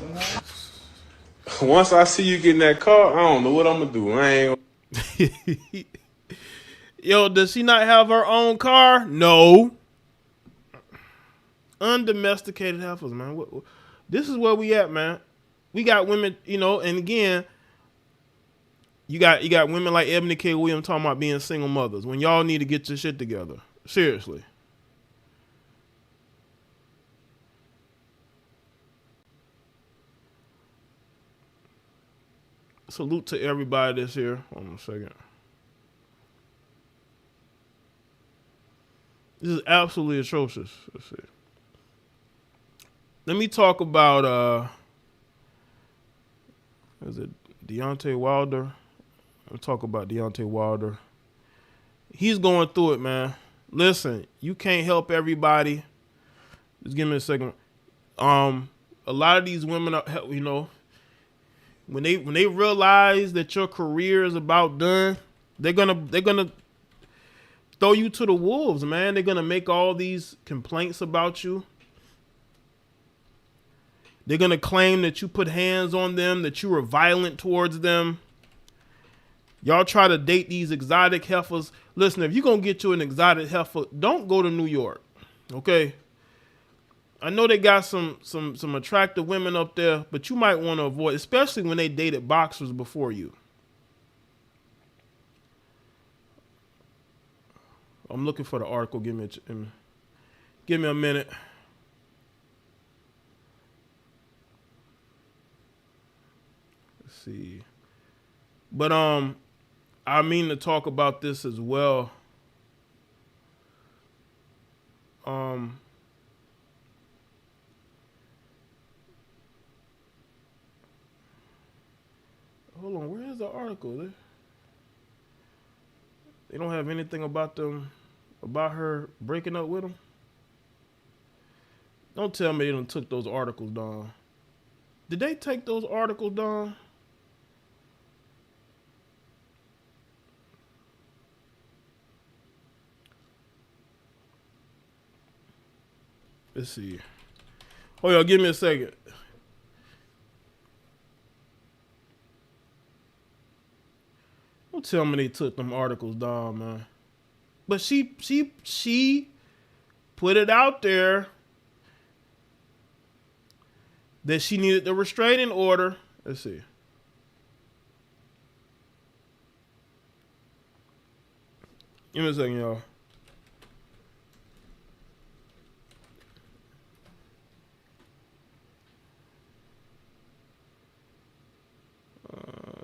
Once I see you get in that car, I don't know what I'm gonna do. I ain't. Yo, does she not have her own car? No. Undomesticated heifers, man. This is where we at, man. We got women, you know, and again, you got women like Eboni K. Williams talking about being single mothers when y'all need to get your shit together. Seriously. Salute to everybody that's here. Hold on a second. This is absolutely atrocious. Let's see. Let me talk about is it Deontay Wilder? I'll talk about Deontay Wilder. He's going through it, man. Listen, you can't help everybody. Just give me a second. A lot of these women are, you know, when they realize that your career is about done, they're gonna throw you to the wolves, man. They're gonna make all these complaints about you. They're gonna claim that you put hands on them, that you were violent towards them. Y'all try to date these exotic heifers. Listen, if you're gonna get you an exotic heifer, don't go to New York. Okay? I know they got some attractive women up there, but you might want to avoid, especially when they dated boxers before you. I'm looking for the article. Give me a minute. Let's see. But I mean to talk about this as well. Hold on, where is the article? They don't have anything about her breaking up with him. Don't tell me they done took those articles down. Did they take those articles down? Let's see. Oh, y'all, give me a second. Don't tell me they took them articles down, man. But she put it out there that she needed the restraining order. Let's see. Give me a second, y'all.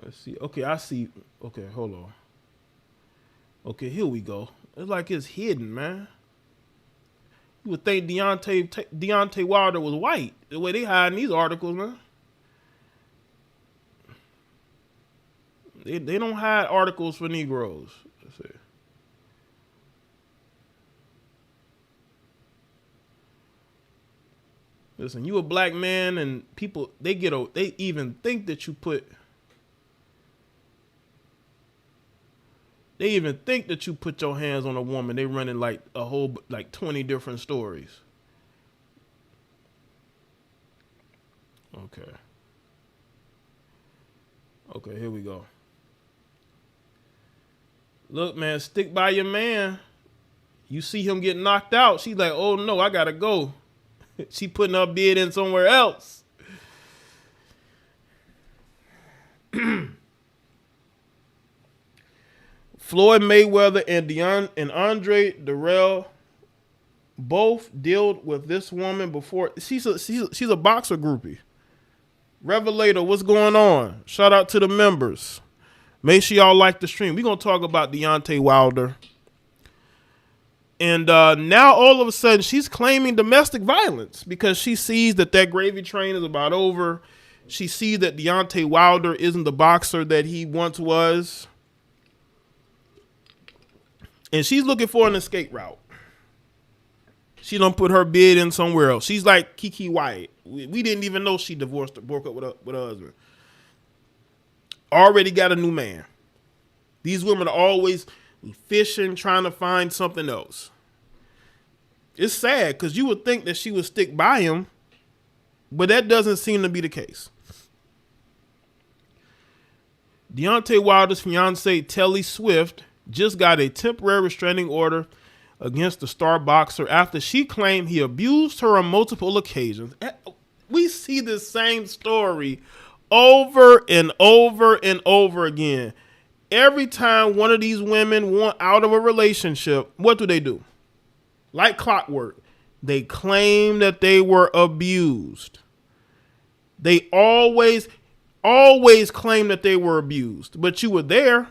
Let's see. Okay, I see. Okay, hold on. Okay, here we go. It's like it's hidden, man. You would think Deontay Wilder was white. The way they hiding these articles, man. They don't hide articles for Negroes. Let's see. Listen, you a black man and people, they even think that you put, they even think that you put your hands on a woman. They running like a whole, like 20 different stories. Okay. Okay, here we go. Look, man, stick by your man. You see him get knocked out. She's like, oh no, I gotta go. She putting her bid in somewhere else. Floyd Mayweather and Andre Dirrell both dealt with this woman before. She's a boxer groupie. Revelator, what's going on? Shout out to the members. Make sure y'all like the stream. We're going to talk about Deontay Wilder. And now all of a sudden she's claiming domestic violence because she sees that gravy train is about over. She sees that Deontay Wilder isn't the boxer that he once was. And she's looking for an escape route. She done put her bid in somewhere else. She's like Kiki Wyatt. We didn't even know she broke up with her husband. Already got a new man. These women are always fishing, trying to find something else. It's sad because you would think that she would stick by him, but that doesn't seem to be the case. Deontay Wilder's fiancée, Telly Swift, just got a temporary restraining order against the star boxer after she claimed he abused her on multiple occasions. We see the same story over and over and over again. Every time one of these women want out of a relationship, what do? Like clockwork, they claim that they were abused. They always claim that they were abused. But you were there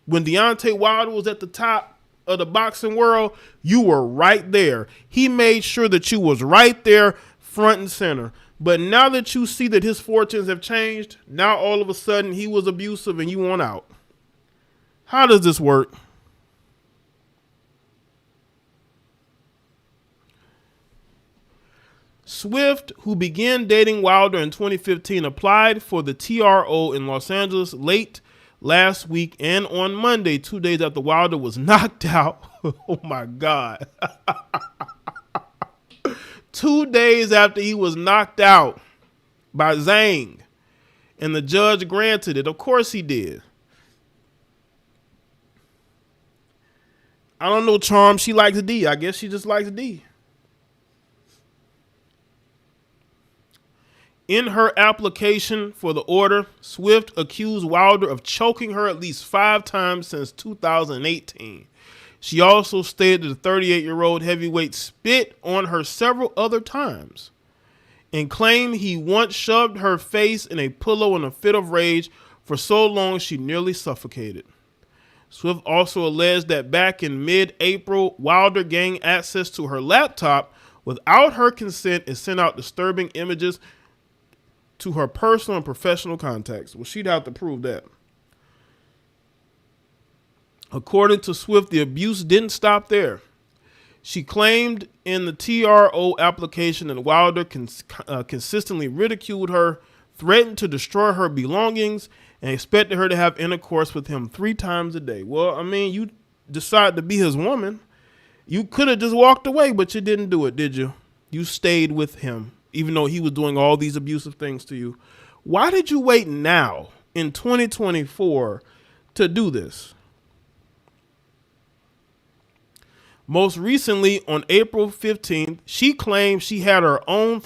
when Deontay Wilder was at the top of the boxing world. You were right there. He made sure that you was right there, front and center. But now that you see that his fortunes have changed, now all of a sudden he was abusive and you want out. How does this work? Swift, who began dating Wilder in 2015, applied for the TRO in Los Angeles late last week and on Monday, 2 days after Wilder was knocked out. Oh my God. 2 days after he was knocked out by Zhang, and the judge granted it. Of course he did. I don't know, Charm. She likes D. I guess she just likes D. In her application for the order, Swift accused Wilder of choking her at least 5 times since 2018. She also stated that the 38-year-old heavyweight spit on her several other times and claimed he once shoved her face in a pillow in a fit of rage for so long she nearly suffocated. Swift also alleged that back in mid-April, Wilder gained access to her laptop without her consent and sent out disturbing images to her personal and professional contacts. Well, she'd have to prove that. According to Swift, the abuse didn't stop there. She claimed in the TRO application that Wilder consistently ridiculed her, threatened to destroy her belongings, and expected her to have intercourse with him 3 times a day. Well, I mean, you decided to be his woman. You could have just walked away, but you didn't do it, did you? You stayed with him, even though he was doing all these abusive things to you. Why did you wait now in 2024 to do this? Most recently, on April 15th, she claimed she had her own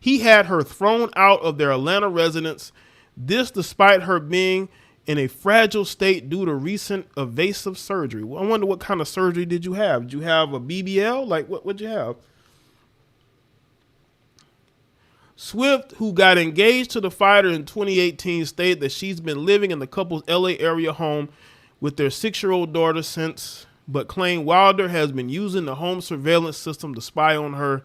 he had her thrown out of their Atlanta residence. This despite her being in a fragile state due to recent invasive surgery. Well, I wonder what kind of surgery did you have? Did you have a BBL? Like what'd you have? Swift, who got engaged to the fighter in 2018, stated that she's been living in the couple's LA area home with their 6-year-old daughter since, but claimed Wilder has been using the home surveillance system to spy on her.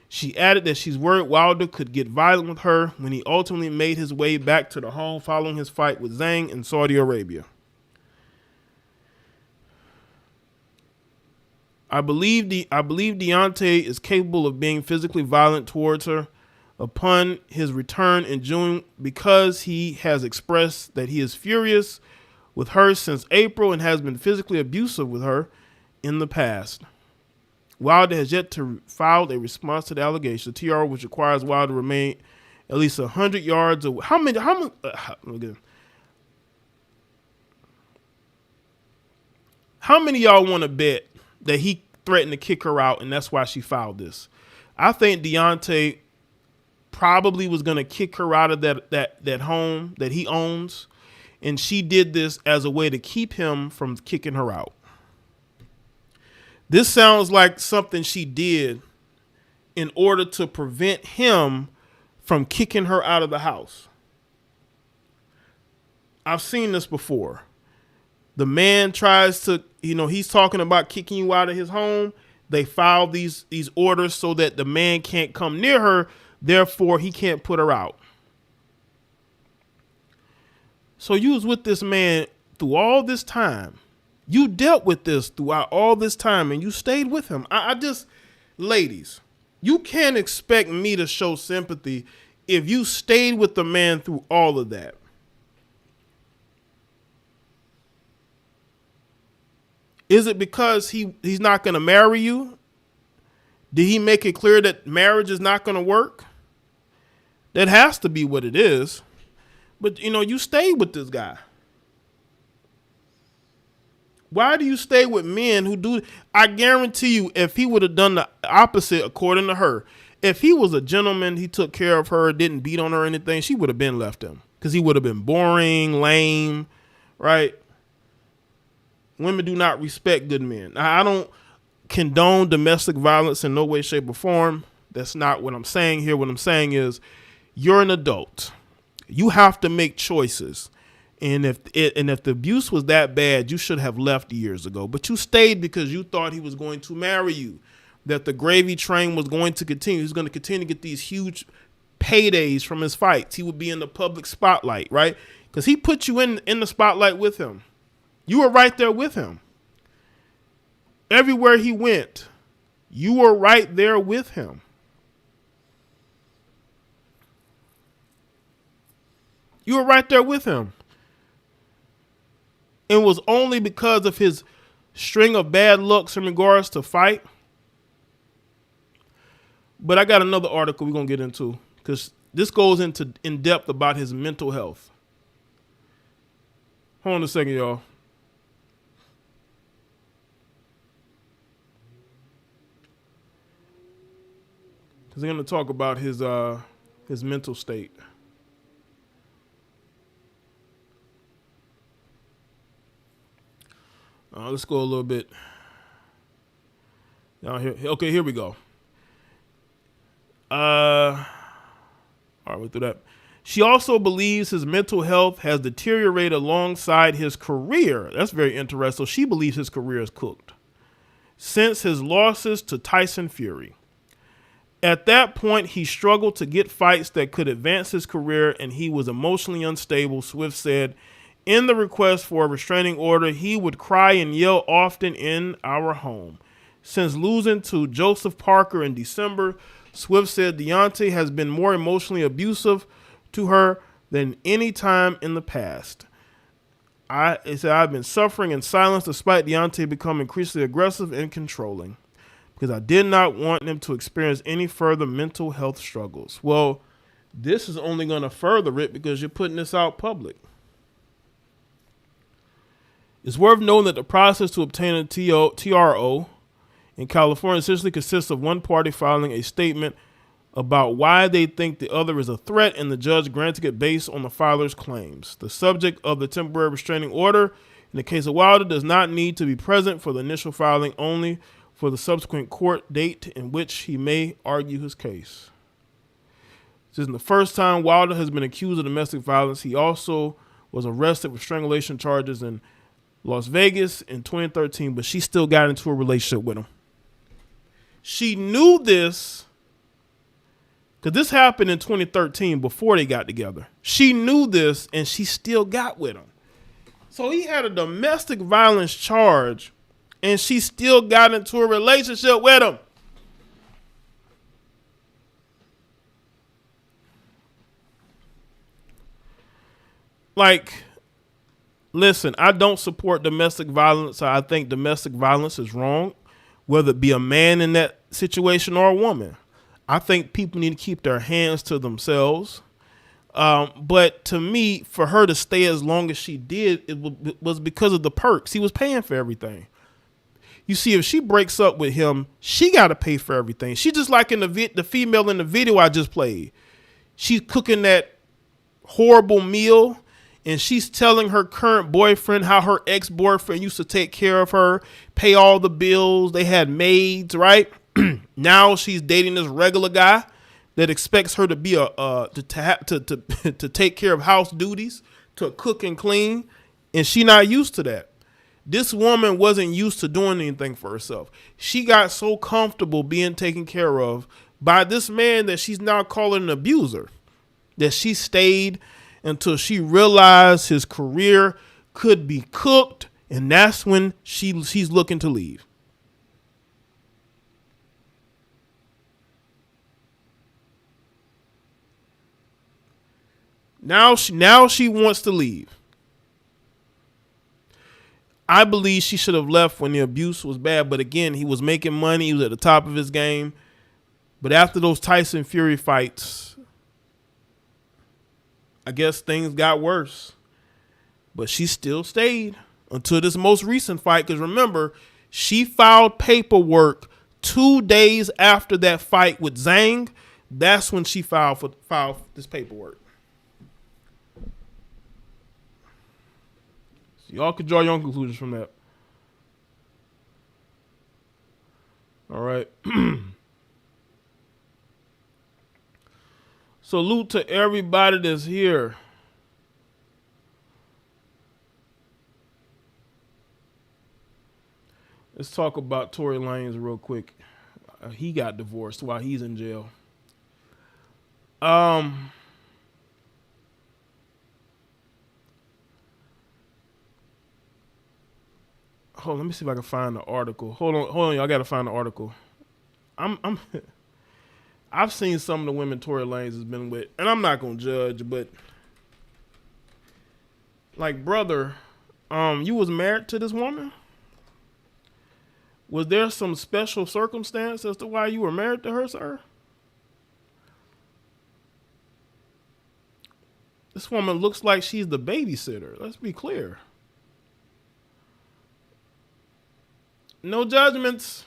She added that she's worried Wilder could get violent with her when he ultimately made his way back to the home following his fight with Zhang in Saudi Arabia. I believe Deontay is capable of being physically violent towards her upon his return in June because he has expressed that he is furious with her since April and has been physically abusive with her in the past. Wilder has yet to file a response to the allegation. The TR, which requires Wilder to remain at least 100 yards away. How many of y'all want to bet that he threatened to kick her out and that's why she filed this? I think Deontay probably was going to kick her out of that home that he owns, and she did this as a way to keep him from kicking her out. This sounds like something she did in order to prevent him from kicking her out of the house. I've seen this before. The man tries to, he's talking about kicking you out of his home. They file these orders so that the man can't come near her. Therefore, he can't put her out. So you was with this man through all this time. You dealt with this throughout all this time and you stayed with him. Ladies, you can't expect me to show sympathy if you stayed with the man through all of that. Is it because he's not going to marry you? Did he make it clear that marriage is not going to work? That has to be what it is. But, you stayed with this guy. Why do you stay with men who do? I guarantee you, if he would have done the opposite, according to her, if he was a gentleman, he took care of her, didn't beat on her or anything, she would have been left him. Because he would have been boring, lame, right? Women do not respect good men. Now, I don't condone domestic violence in no way, shape, or form. That's not what I'm saying here. What I'm saying is you're an adult. You have to make choices. And if the abuse was that bad, you should have left years ago. But you stayed because you thought he was going to marry you, that the gravy train was going to continue. He was going to continue to get these huge paydays from his fights. He would be in the public spotlight, right? Because he put you in the spotlight with him. You were right there with him. Everywhere he went, you were right there with him. You were right there with him. It was only because of his string of bad looks in regards to fight. But I got another article we're going to get into because this goes into in depth about his mental health. Hold on a second, y'all. Because they're going to talk about his mental state. Let's go a little bit down here. Okay, here we go. All right, we'll do that. She also believes his mental health has deteriorated alongside his career. That's very interesting. So she believes his career is cooked since his losses to Tyson Fury. At that point, he struggled to get fights that could advance his career, and he was emotionally unstable, Swift said. In the request for a restraining order, he would cry and yell often in our home. Since losing to Joseph Parker in December, Swift said Deontay has been more emotionally abusive to her than any time in the past. He said, I've been suffering in silence despite Deontay becoming increasingly aggressive and controlling because I did not want him to experience any further mental health struggles. Well, this is only going to further it because you're putting this out public. It's worth noting that the process to obtain a TRO in California essentially consists of one party filing a statement about why they think the other is a threat and the judge granting it based on the filer's claims. The subject of the temporary restraining order in the case of Wilder does not need to be present for the initial filing, only for the subsequent court date in which he may argue his case. This isn't the first time Wilder has been accused of domestic violence. He also was arrested with strangulation charges in Las Vegas in 2013, but she still got into a relationship with him. She knew this because this happened in 2013 before they got together. She knew this and she still got with him. So he had a domestic violence charge and she still got into a relationship with him. Like, listen, I don't support domestic violence. I think domestic violence is wrong, whether it be a man in that situation or a woman. I think people need to keep their hands to themselves. But to me, for her to stay as long as she did, it was because of the perks. He was paying for everything. You see, if she breaks up with him, she got to pay for everything. She just like in the female in the video I just played. She's cooking that horrible meal. And she's telling her current boyfriend how her ex-boyfriend used to take care of her, pay all the bills. They had maids, right? Now she's dating this regular guy that expects her to be to take care of house duties, to cook and clean, and she not used to that. This woman wasn't used to doing anything for herself. She got so comfortable being taken care of by this man that she's now calling an abuser, that she stayed until she realized his career could be cooked, and that's when she's looking to leave. Now she wants to leave. I believe she should have left when the abuse was bad, but again, he was making money. He was at the top of his game. But after those Tyson Fury fights, I guess things got worse. But she still stayed until this most recent fight. Because remember, she filed paperwork 2 days after that fight with Zhang. That's when she filed this paperwork. So y'all could draw your own conclusions from that. All right. Salute to everybody that's here. Let's talk about Tory Lanez real quick. He got divorced while he's in jail. Hold on, let me see if I can find the article. Hold on, y'all gotta find the article. I've seen some of the women Tory Lanez has been with, and I'm not gonna judge, but like, brother, you was married to this woman? Was there some special circumstance as to why you were married to her, sir? This woman looks like she's the babysitter. Let's be clear. No judgments.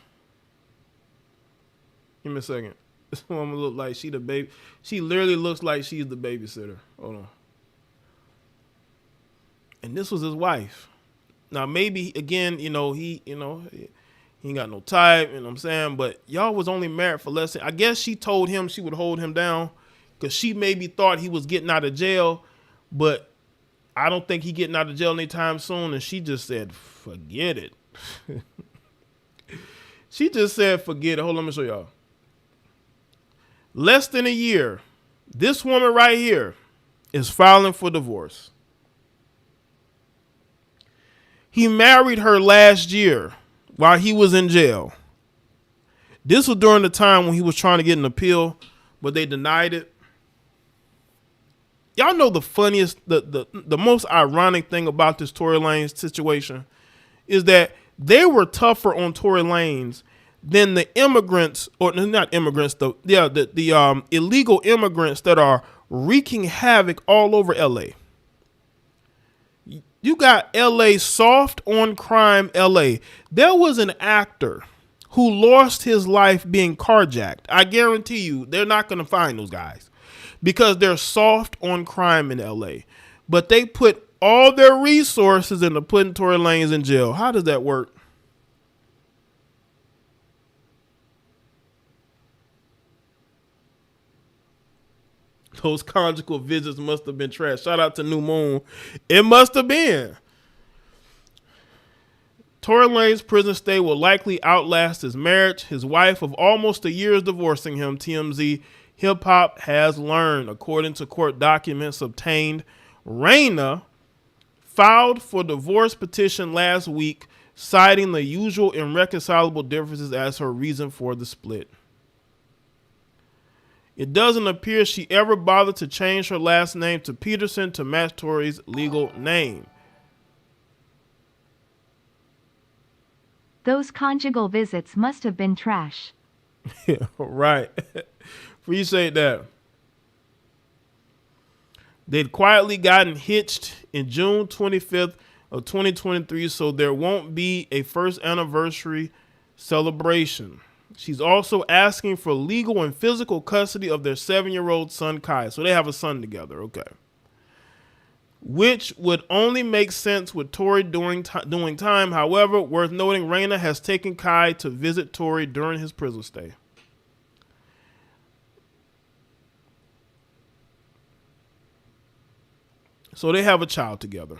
Give me a second. This woman look like she the baby. She literally looks like she's the babysitter. Hold on. And this was his wife. Now maybe again, he ain't got no type, you know what I'm saying? But y'all was only married for less than, I guess she told him she would hold him down because she maybe thought he was getting out of jail, but I don't think he getting out of jail anytime soon. And she just said, forget it. She just said, forget it. Hold on, let me show y'all. Less than a year, this woman right here is filing for divorce. He married her last year while he was in jail. This was during the time when he was trying to get an appeal, but they denied it. Y'all know the funniest, the most ironic thing about this Tory Lanez situation is that they were tougher on Tory Lanez than the immigrants, or not immigrants, the illegal immigrants that are wreaking havoc all over LA. You got LA soft on crime LA. There was an actor who lost his life being carjacked. I guarantee you they're not going to find those guys because they're soft on crime in LA. But they put all their resources into putting Tory Lanez in jail. How does that work? Those conjugal visits must have been trash. Shout out to New Moon. It must have been. Tory Lanez's prison stay will likely outlast his marriage. His wife of almost a year is divorcing him, TMZ Hip Hop has learned. According to court documents obtained, Raina filed for divorce petition last week, citing the usual irreconcilable differences as her reason for the split. It doesn't appear she ever bothered to change her last name to Peterson to match Tory's legal name. Those conjugal visits must have been trash. Yeah, right. Appreciate that. They'd quietly gotten hitched in June 25th of 2023, so there won't be a first anniversary celebration. She's also asking for legal and physical custody of their 7-year-old son, Kai. So they have a son together. Okay. which would only make sense with Tory doing time. However, worth noting, Raina has taken Kai to visit Tory during his prison stay. So they have a child together.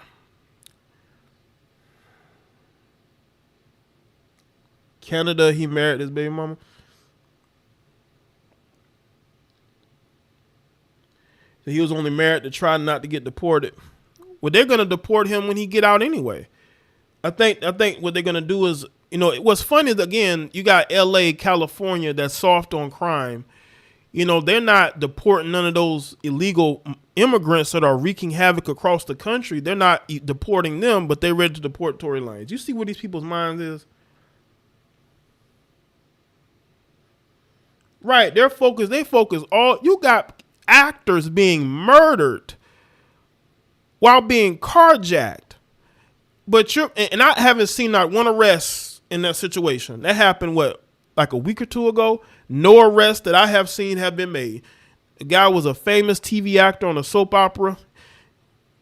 Canada, he married his baby mama. So he was only married to try not to get deported. Well, they're gonna deport him when he get out anyway. I think what they're gonna do is, what's funny is, again, you got LA, California, that's soft on crime. They're not deporting none of those illegal immigrants that are wreaking havoc across the country. They're not deporting them, but they're ready to deport Tory Lanez. You see what these people's minds is? Right, they focus all, you got actors being murdered while being carjacked. But I haven't seen not one arrest in that situation. That happened, like a week or two ago? No arrests that I have seen have been made. The guy was a famous TV actor on a soap opera.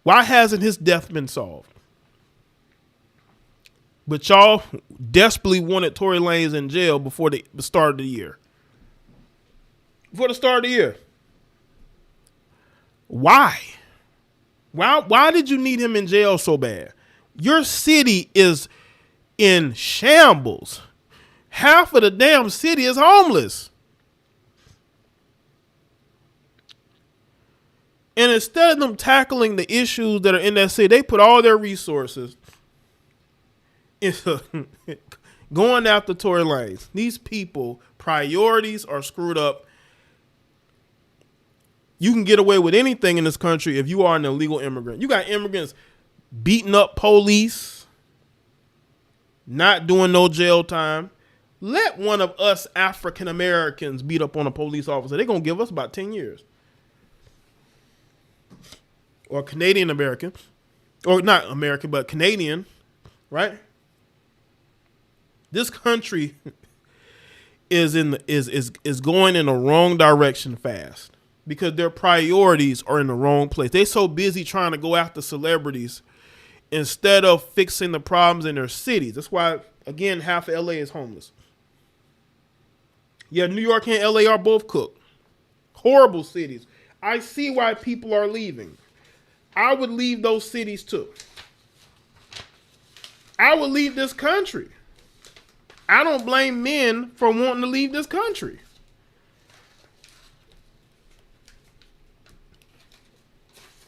Why hasn't his death been solved? But y'all desperately wanted Tory Lanez in jail before the start of the year. Before the start of the year. Why? Why did you need him in jail so bad? Your city is in shambles. Half of the damn city is homeless. And instead of them tackling the issues that are in that city, they put all their resources into going after Tory Lanez. These people, priorities are screwed up. You can get away with anything in this country if you are an illegal immigrant. You got immigrants beating up police, not doing no jail time. Let one of us African Americans beat up on a police officer. They're going to give us about 10 years. Or Canadian American. Or not American, but Canadian. Right? This country is going in the wrong direction fast. Because their priorities are in the wrong place. They're so busy trying to go after celebrities instead of fixing the problems in their cities. That's why, again, half of LA is homeless. Yeah, New York and LA are both cooked. Horrible cities. I see why people are leaving. I would leave those cities too. I would leave this country. I don't blame men for wanting to leave this country.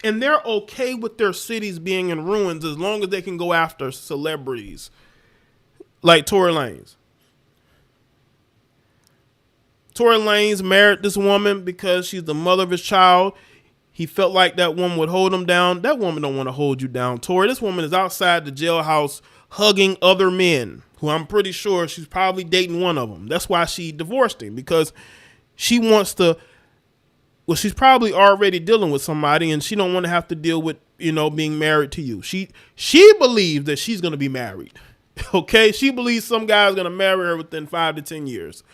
And they're okay with their cities being in ruins as long as they can go after celebrities like Tory Lanez. Tory Lanez married this woman because she's the mother of his child. He felt like that woman would hold him down. That woman don't want to hold you down, Tory. This woman is outside the jailhouse hugging other men who I'm pretty sure she's probably dating one of them. That's why she divorced him, because she wants to. Well, she's probably already dealing with somebody, and she don't want to have to deal with, being married to you. She believes that she's going to be married. Okay? She believes some guy's going to marry her within 5 to 10 years.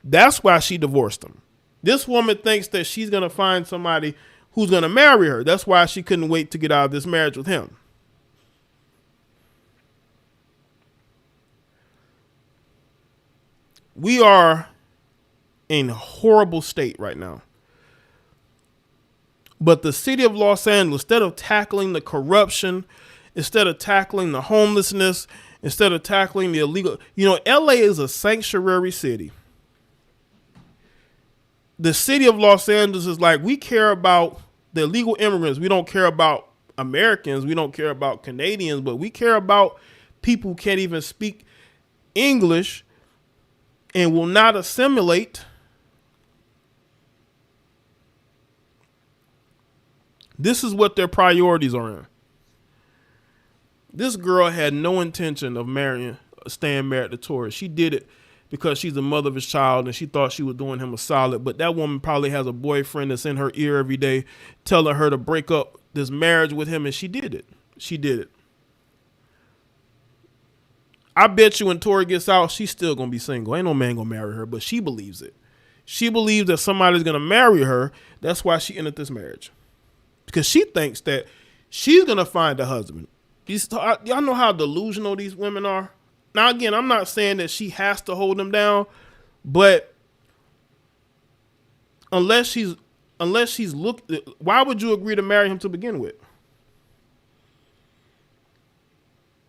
That's why she divorced him. This woman thinks that she's going to find somebody who's going to marry her. That's why she couldn't wait to get out of this marriage with him. We are in a horrible state right now. But the city of Los Angeles, instead of tackling the corruption, instead of tackling the homelessness, instead of tackling the illegal, LA is a sanctuary city. The city of Los Angeles is like, we care about the illegal immigrants. We don't care about Americans. We don't care about Canadians, but we care about people who can't even speak English and will not assimilate. This is what their priorities are in. This girl had no intention of staying married to Tory. She did it because she's the mother of his child and she thought she was doing him a solid. But that woman probably has a boyfriend that's in her ear every day telling her to break up this marriage with him, and she did it. She did it. I bet you when Tory gets out, she's still going to be single. Ain't no man going to marry her, but she believes it. She believes that somebody's going to marry her. That's why she ended this marriage. Because she thinks that She's gonna find a husband. Y'all know how delusional these women are. Now, again, I'm not saying that she has to hold him down, but unless she's why would you agree to marry him to begin with?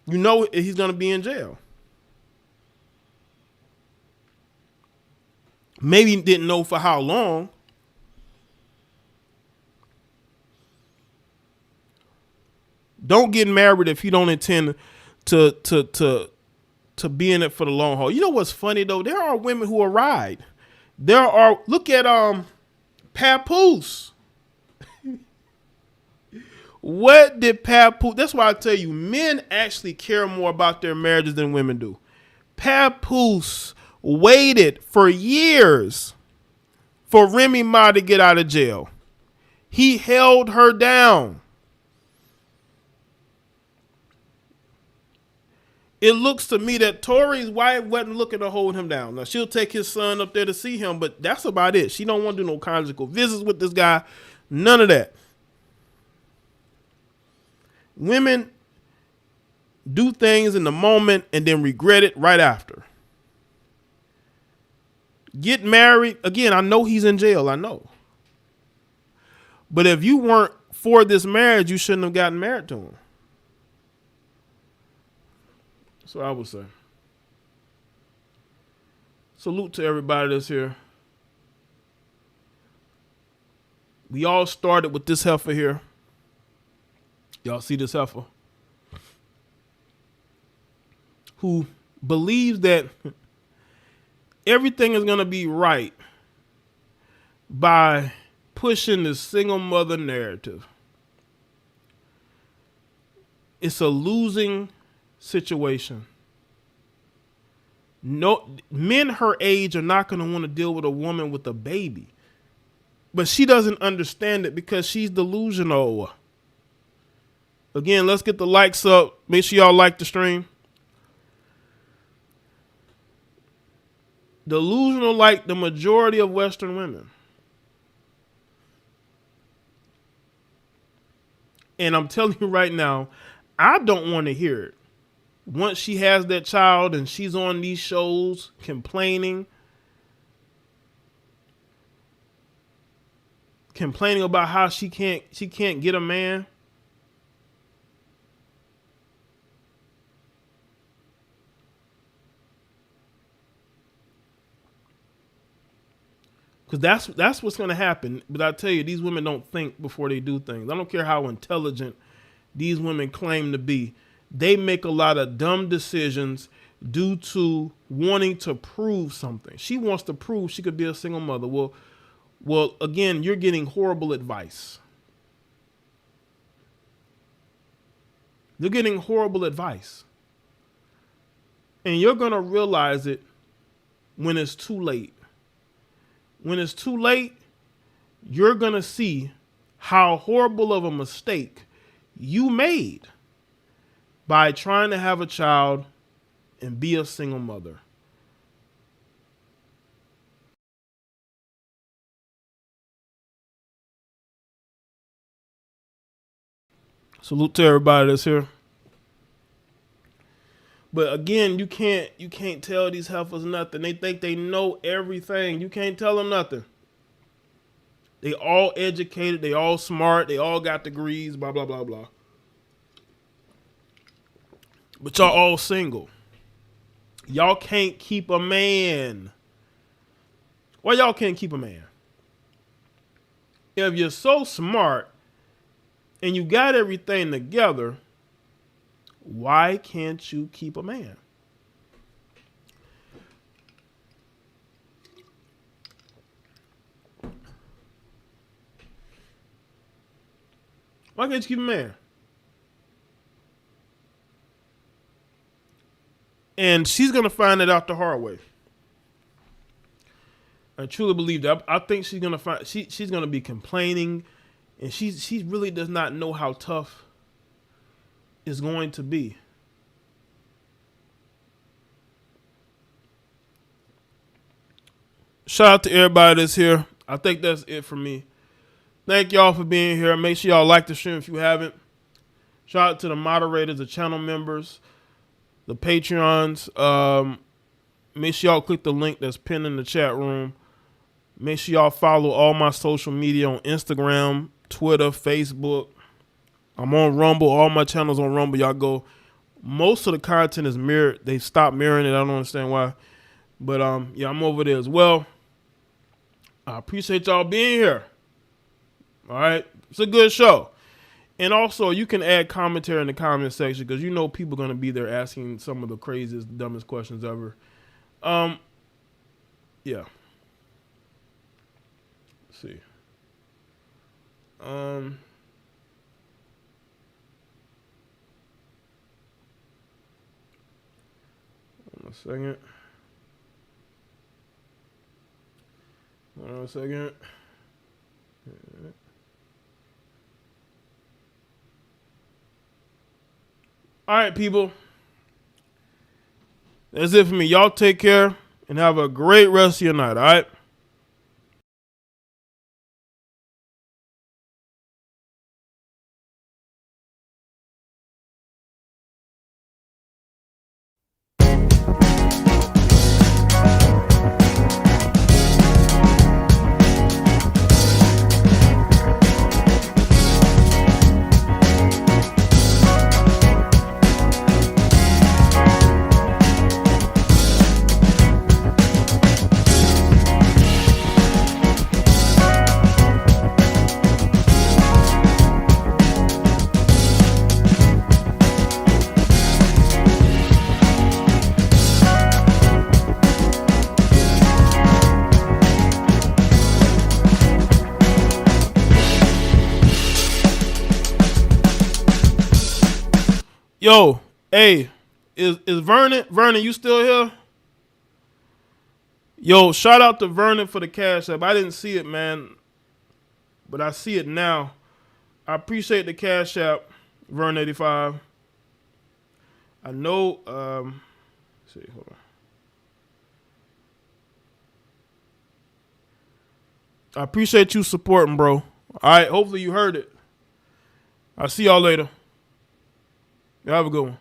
You know he's gonna be in jail. Maybe didn't know for how long. Don't get married if you don't intend to be in it for the long haul. You know what's funny though? There are women who will ride. Look at Papoose. What did Papoose? That's why I tell you, men actually care more about their marriages than women do. Papoose waited for years for Remy Ma to get out of jail. He held her down. It looks to me that Tory's wife wasn't looking to hold him down. Now, she'll take his son up there to see him, but that's about it. She don't want to do no conjugal visits with this guy. None of that. Women do things in the moment and then regret it right after. Get married. Again, I know he's in jail. I know. But if you weren't for this marriage, you shouldn't have gotten married to him. That's what I would say. Salute to everybody that's here. We all started with this heifer here. Y'all see this heifer? Who believes that everything is going to be right by pushing the single mother narrative. It's a losing situation. No, men her age are not going to want to deal with a woman with a baby. But she doesn't understand it because she's delusional. Again, let's get the likes up. Make sure y'all like the stream. Delusional like the majority of Western women. And I'm telling you right now, I don't want to hear it. Once she has that child and she's on these shows complaining about how she can't get a man. Because that's what's going to happen. But I tell you, these women don't think before they do things. I don't care how intelligent these women claim to be. They make a lot of dumb decisions due to wanting to prove something. She wants to prove she could be a single mother. Well, again, you're getting horrible advice. You're getting horrible advice. And you're going to realize it when it's too late. When it's too late, you're going to see how horrible of a mistake you made by trying to have a child and be a single mother. Salute to everybody that's here. But again, you can't tell these heifers nothing. They think they know everything. You can't tell them nothing. They all educated, they all smart, they all got degrees, blah, blah, blah, blah. But y'all all single. Y'all can't keep a man. Why y'all can't keep a man? If you're so smart and you got everything together, why can't you keep a man? Why can't you keep a man? And she's going to find it out the hard way. I truly believe that. I think she's going to find, she's going to be complaining, and she really does not know how tough it's going to be. Shout out to everybody that's here. I think that's it for me. Thank y'all for being here. Make sure y'all like the stream if you haven't. Shout out to the moderators, the channel members, the Patreons. Make sure y'all click the link that's pinned in the chat room. Make sure y'all follow all my social media on Instagram, Twitter, Facebook. I'm on Rumble. All my channels on Rumble. Y'all go. Most of the content is mirrored. They stopped mirroring it. I don't understand why. But yeah, I'm over there as well. I appreciate y'all being here. All right. It's a good show. And also, you can add commentary in the comment section because you know people are going to be there asking some of the craziest, dumbest questions ever. Yeah. Let's see. Hold on a second. Hold on a second. All right, people. That's it for me. Y'all take care and have a great rest of your night, all right? Yo, hey, is Vernon? Vernon, you still here? Yo, shout out to Vernon for the Cash App. I didn't see it, man, but I see it now. I appreciate the Cash App, Vern85. I know, let's see, hold on. I appreciate you supporting, bro. All right, hopefully you heard it. I'll see y'all later. Y'all have a good one.